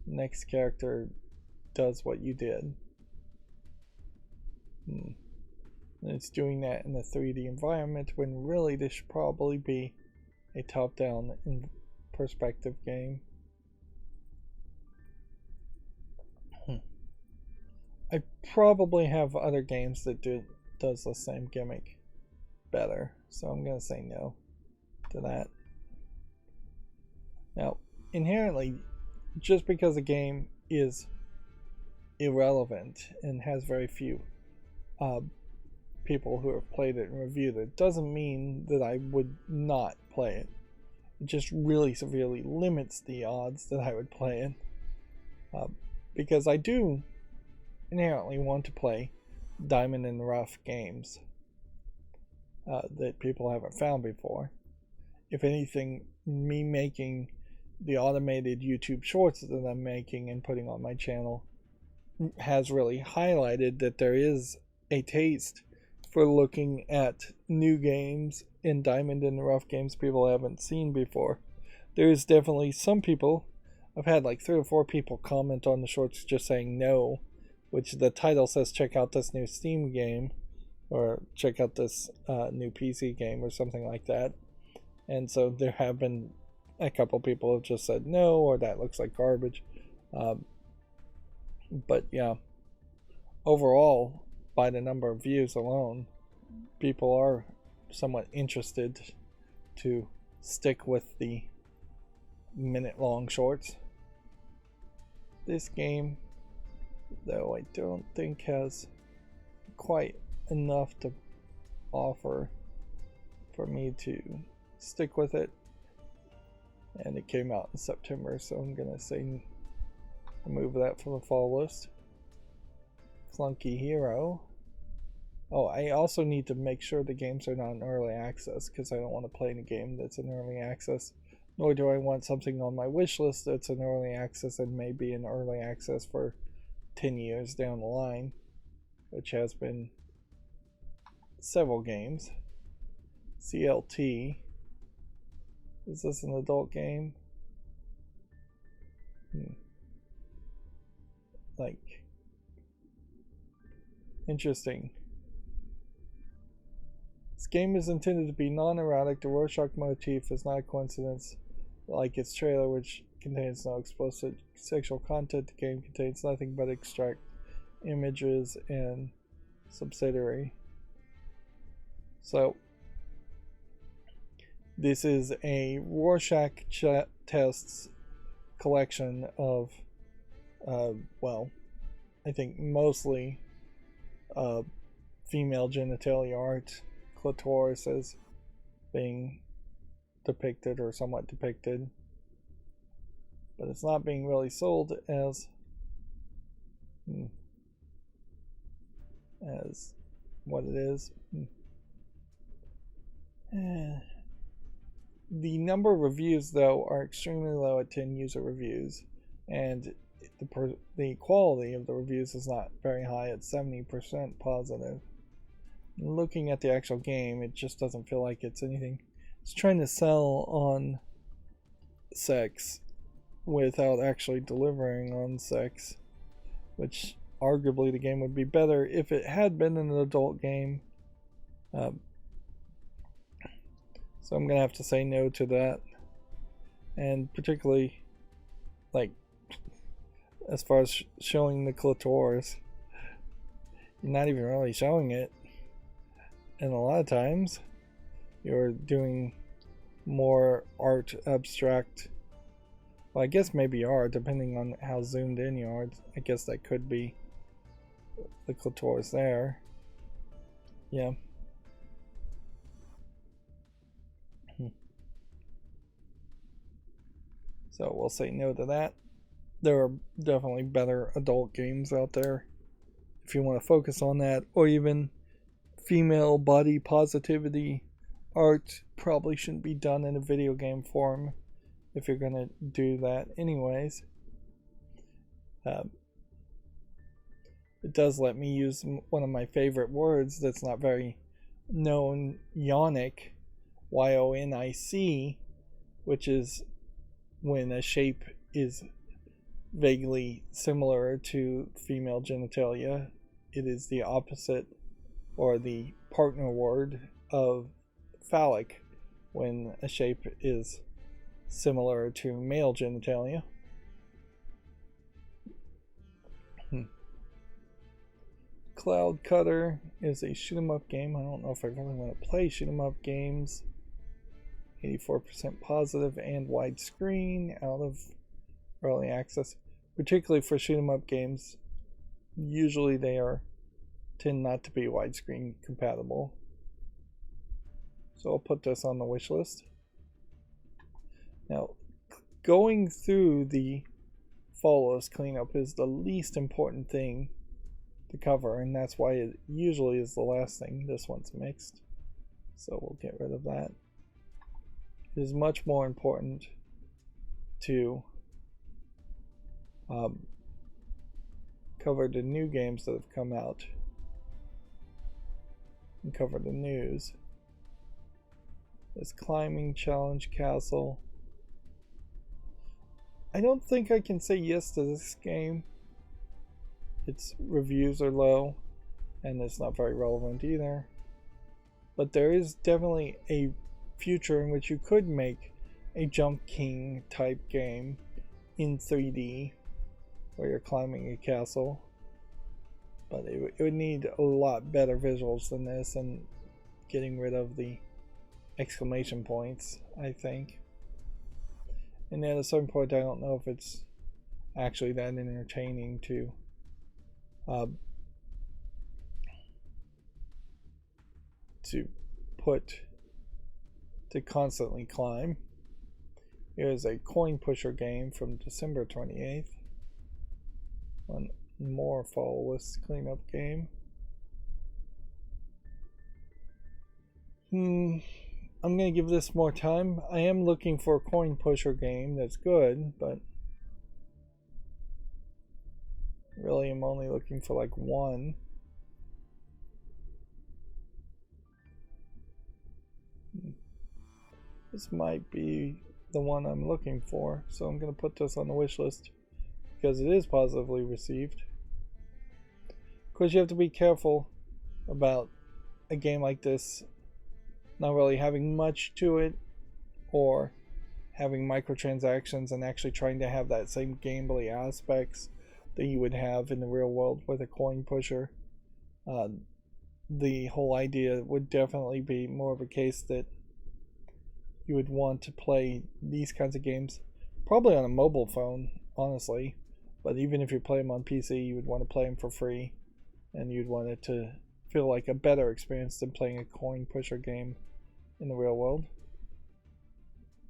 next character does what you did. And it's doing that in a 3D environment when really this should probably be a top-down perspective game. I probably have other games that does the same gimmick better, so I'm going to say no to that. Now, inherently, just because a game is irrelevant and has very few people who have played it and reviewed it doesn't mean that I would not play it. It just really severely limits the odds that I would play it, because I do inherently want to play diamond in the rough games that people haven't found before. If anything, me making the automated YouTube shorts that I'm making and putting on my channel has really highlighted that there is a taste for looking at new games in diamond in the rough games people haven't seen before. There's definitely some people, I've had like 3 or 4 people comment on the shorts just saying no, which the title says check out this new Steam game or check out this new PC game or something like that. And so there have been a couple people have just said no, or that looks like garbage. But yeah, overall, by the number of views alone, people are somewhat interested to stick with the minute-long shorts. This game, though, I don't think has quite enough to offer for me to stick with it. And it came out in September, so I'm gonna say remove that from the fall list. Clunky Hero. Oh, I also need to make sure the games are not in early access, because I don't want to play in a game that's in early access, nor do I want something on my wish list that's in early access and may be in early access for 10 years down the line, which has been several games. CLT. Is this an adult game? Like, interesting. This game is intended to be non-erotic. The Rorschach motif is not a coincidence, like its trailer, which contains no explicit sexual content. The game contains nothing but extract images and subsidiary. So, this is a Rorschach tests collection of, well, I think mostly female genitalia art, clitoris as being depicted or somewhat depicted, but it's not being really sold as what it is. The number of reviews, though, are extremely low at 10 user reviews, and the quality of the reviews is not very high at 70% positive. Looking at the actual game, it just doesn't feel like it's anything. It's trying to sell on sex without actually delivering on sex, which arguably the game would be better if it had been an adult game. So I'm gonna have to say no to that, and particularly, like, as far as showing the clitoris, you're not even really showing it, and a lot of times you're doing more art abstract. Well, I guess maybe you are, depending on how zoomed in you are. I guess that could be the clitoris there. Yeah. So we'll say no to that. There are definitely better adult games out there if you want to focus on that, or even female body positivity art probably shouldn't be done in a video game form if you're going to do that anyways. It does let me use one of my favorite words that's not very known, yonic, Y-O-N-I-C, which is when a shape is vaguely similar to female genitalia. It is the opposite or the partner word of phallic when a shape is similar to male genitalia. Cloud Cutter is a shoot 'em up game. I don't know if I really want to play shoot 'em up games. 84% positive and widescreen out of early access, particularly for shoot 'em up games. Usually they tend not to be widescreen compatible. So I'll put this on the wish list. Now, going through the fall list cleanup is the least important thing to cover, and that's why it usually is the last thing. This one's mixed, so we'll get rid of that. It is much more important to cover the new games that have come out and cover the news. This climbing challenge castle. I don't think I can say yes to this game. Its reviews are low and it's not very relevant either. But there is definitely a future in which you could make a Jump King type game in 3D where you're climbing a castle. But it would need a lot better visuals than this and getting rid of the exclamation points, I think. And at a certain point I don't know if it's actually that entertaining to constantly climb. Here's a coin pusher game from December 28th. One more fall list cleanup game. I'm gonna give this more time. I am looking for a coin pusher game that's good, but really I'm only looking for like one. This might be the one I'm looking for, so I'm going to put this on the wish list because it is positively received. Of course, you have to be careful about a game like this not really having much to it or having microtransactions and actually trying to have that same gameplay aspects that you would have in the real world with a coin pusher. The whole idea would definitely be more of a case that you would want to play these kinds of games probably on a mobile phone, honestly, but even if you play them on PC, you would want to play them for free and you'd want it to feel like a better experience than playing a coin pusher game in the real world.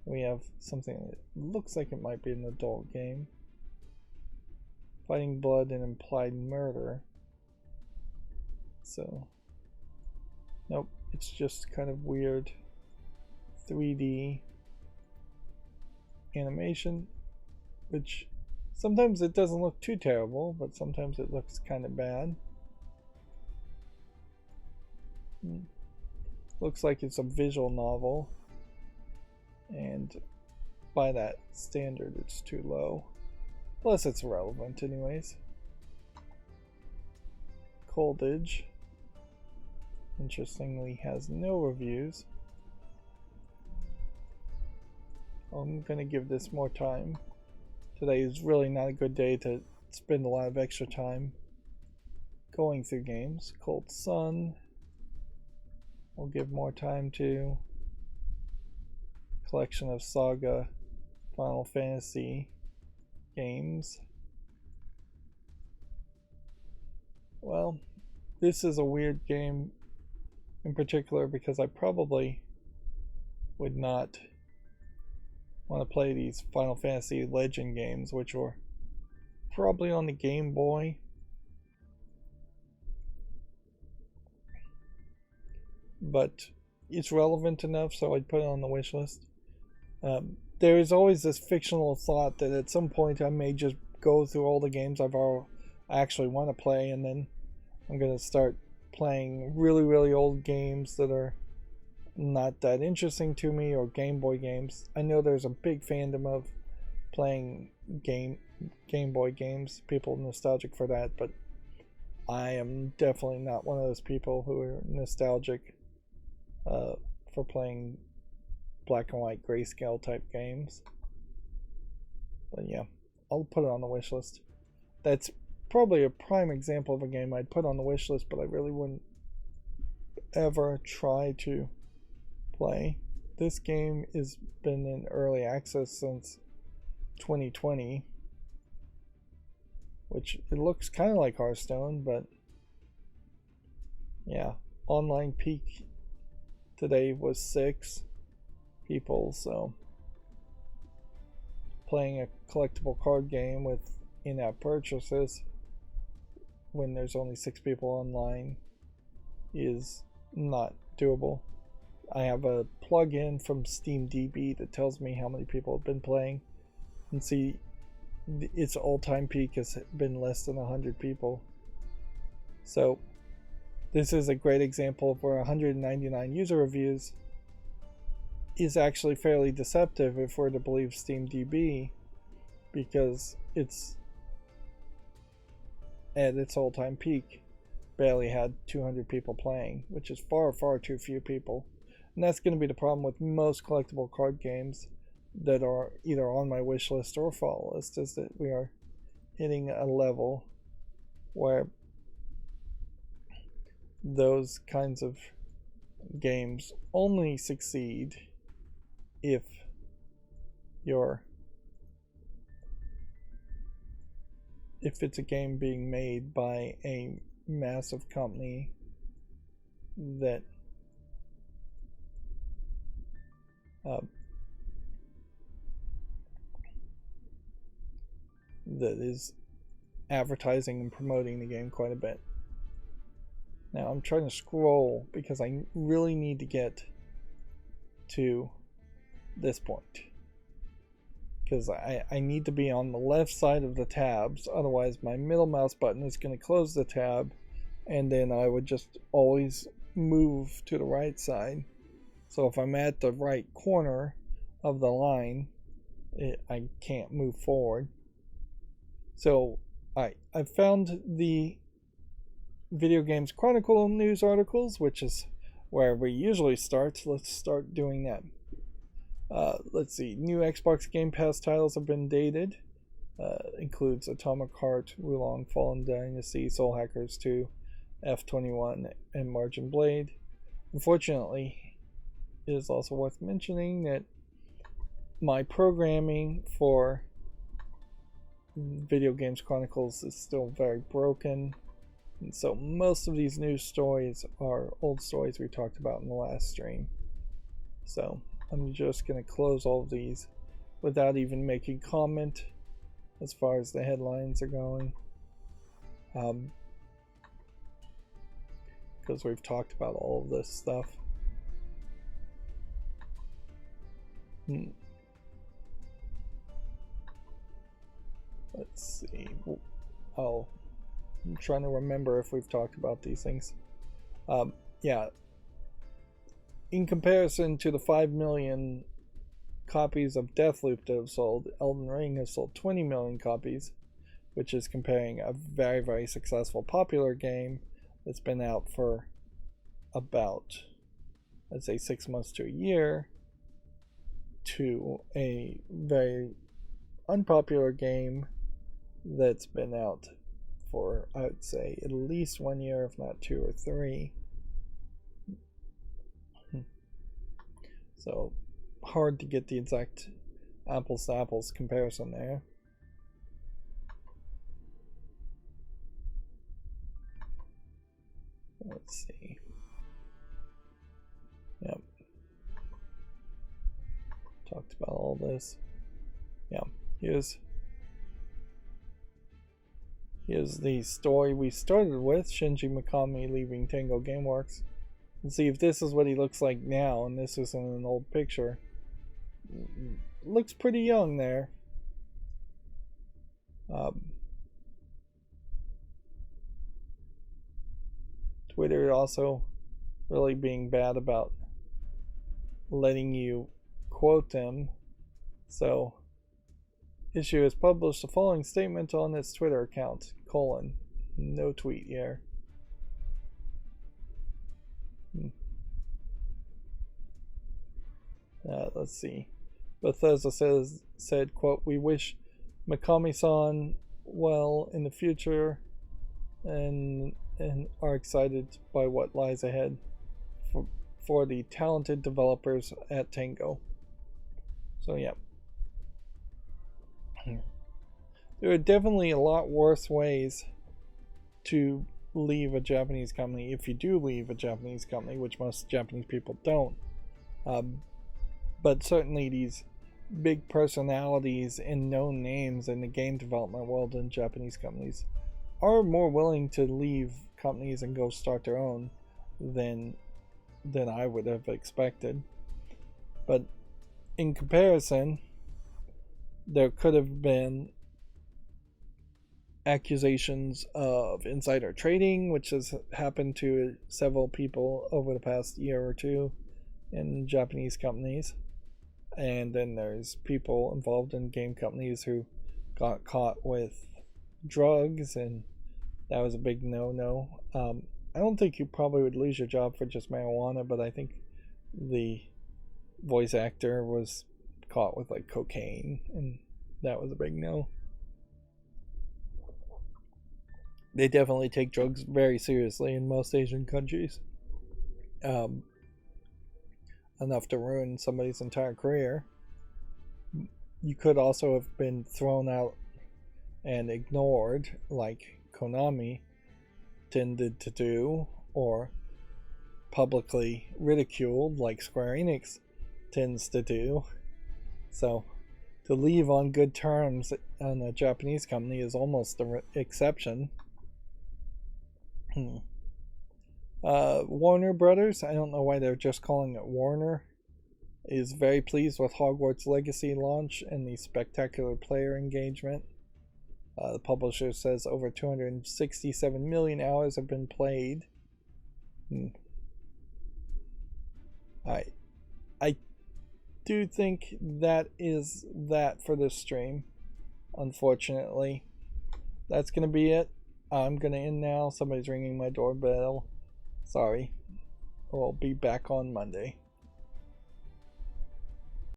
We have something that looks like it might be an adult game. Fighting blood and implied murder. So, nope, it's just kind of weird 3D animation, which sometimes it doesn't look too terrible, but sometimes it looks kind of bad. Looks like it's a visual novel, and by that standard it's too low. Plus it's relevant anyways. Coldage, interestingly, has no reviews. I'm gonna give this more time. Today is really not a good day to spend a lot of extra time going through games. Cold Sun, we'll give more time to. Collection of Saga Final Fantasy games. Well, this is a weird game in particular because I probably would not want to play these Final Fantasy Legend games, which were probably on the Game Boy. But it's relevant enough, so I'd put it on the wish list. There is always this fictional thought that at some point I may just go through all the games I actually want to play, and then I'm going to start playing really, really old games that are not that interesting to me, or Game Boy games. I know there's a big fandom of playing Game Boy games, people nostalgic for that, but I am definitely not one of those people who are nostalgic for playing black and white grayscale type games. But yeah, I'll put it on the wish list. That's probably a prime example of a game I'd put on the wish list, but I really wouldn't ever try to play. This game has been in early access since 2020, which it looks kind of like Hearthstone, but yeah, online peak today was 6 people, so playing a collectible card game with in-app purchases when there's only 6 people online is not doable. I have a plug-in from SteamDB that tells me how many people have been playing, and see its all-time peak has been less than 100 people. So this is a great example of where 199 user reviews is actually fairly deceptive if we're to believe SteamDB, because it's at its all-time peak barely had 200 people playing, which is far, far too few people. And that's going to be the problem with most collectible card games that are either on my wish list or follow list, is that we are hitting a level where those kinds of games only succeed if it's a game being made by a massive company that that is advertising and promoting the game quite a bit. Now I'm trying to scroll because I really need to get to this point, because I need to be on the left side of the tabs, otherwise my middle mouse button is going to close the tab, and then I would just always move to the right side. So if I'm at the right corner of the line, I can't move forward. So I found the Video Games Chronicle news articles, which is where we usually start. Let's start doing that. Let's see. New Xbox Game Pass titles have been dated. Includes Atomic Heart, Wulong Fallen Dynasty, Soul Hackers 2, F21, and Margin Blade. Unfortunately, it is also worth mentioning that my programming for Video Games Chronicles is still very broken, and so most of these news stories are old stories we talked about in the last stream. So I'm just going to close all of these without even making comment as far as the headlines are going, because we've talked about all of this stuff. Let's see. I'm trying to remember if we've talked about these things. Yeah. In comparison to the 5 million copies of Deathloop that have sold, Elden Ring has sold 20 million copies, which is comparing a very, very successful popular game that's been out for about, I'd say, 6 months to a year, to a very unpopular game that's been out for, I would say, at least 1 year, if not 2 or 3. So hard to get the exact apples to apples comparison there. Let's see. Yep. Talked about all this. Yeah. Here's the story we started with, Shinji Mikami leaving Tango Gameworks. And see if this is what he looks like now, and this isn't an old picture. Looks pretty young there. Twitter also really being bad about letting you quote them. So, Issue has published the following statement on its Twitter account, : No tweet here. Let's see. Bethesda said, quote, "We wish Mikami-san well in the future and are excited by what lies ahead for the talented developers at Tango." So yeah. There are definitely a lot worse ways to leave a Japanese company if you do leave a Japanese company, which most Japanese people don't. But certainly these big personalities and known names in the game development world in Japanese companies are more willing to leave companies and go start their own than I would have expected. But in comparison, there could have been accusations of insider trading, which has happened to several people over the past year or two in Japanese companies. And then there's people involved in game companies who got caught with drugs, and that was a big no-no. I don't think you probably would lose your job for just marijuana, but I think the voice actor was caught with like cocaine, and that was a big no. They definitely take drugs very seriously in most Asian countries. Enough to ruin somebody's entire career. You could also have been thrown out and ignored, like Konami tended to do, or publicly ridiculed, like Square Enix tends to do. So to leave on good terms on a Japanese company is almost the exception. Warner Brothers, I don't know why they're just calling it Warner, is very pleased with Hogwarts Legacy launch and the spectacular player engagement. The publisher says over 267 million hours have been played. I do think that is that for this stream. Unfortunately, that's gonna be it. I'm gonna end now. Somebody's ringing my doorbell. Sorry. We'll be back on Monday.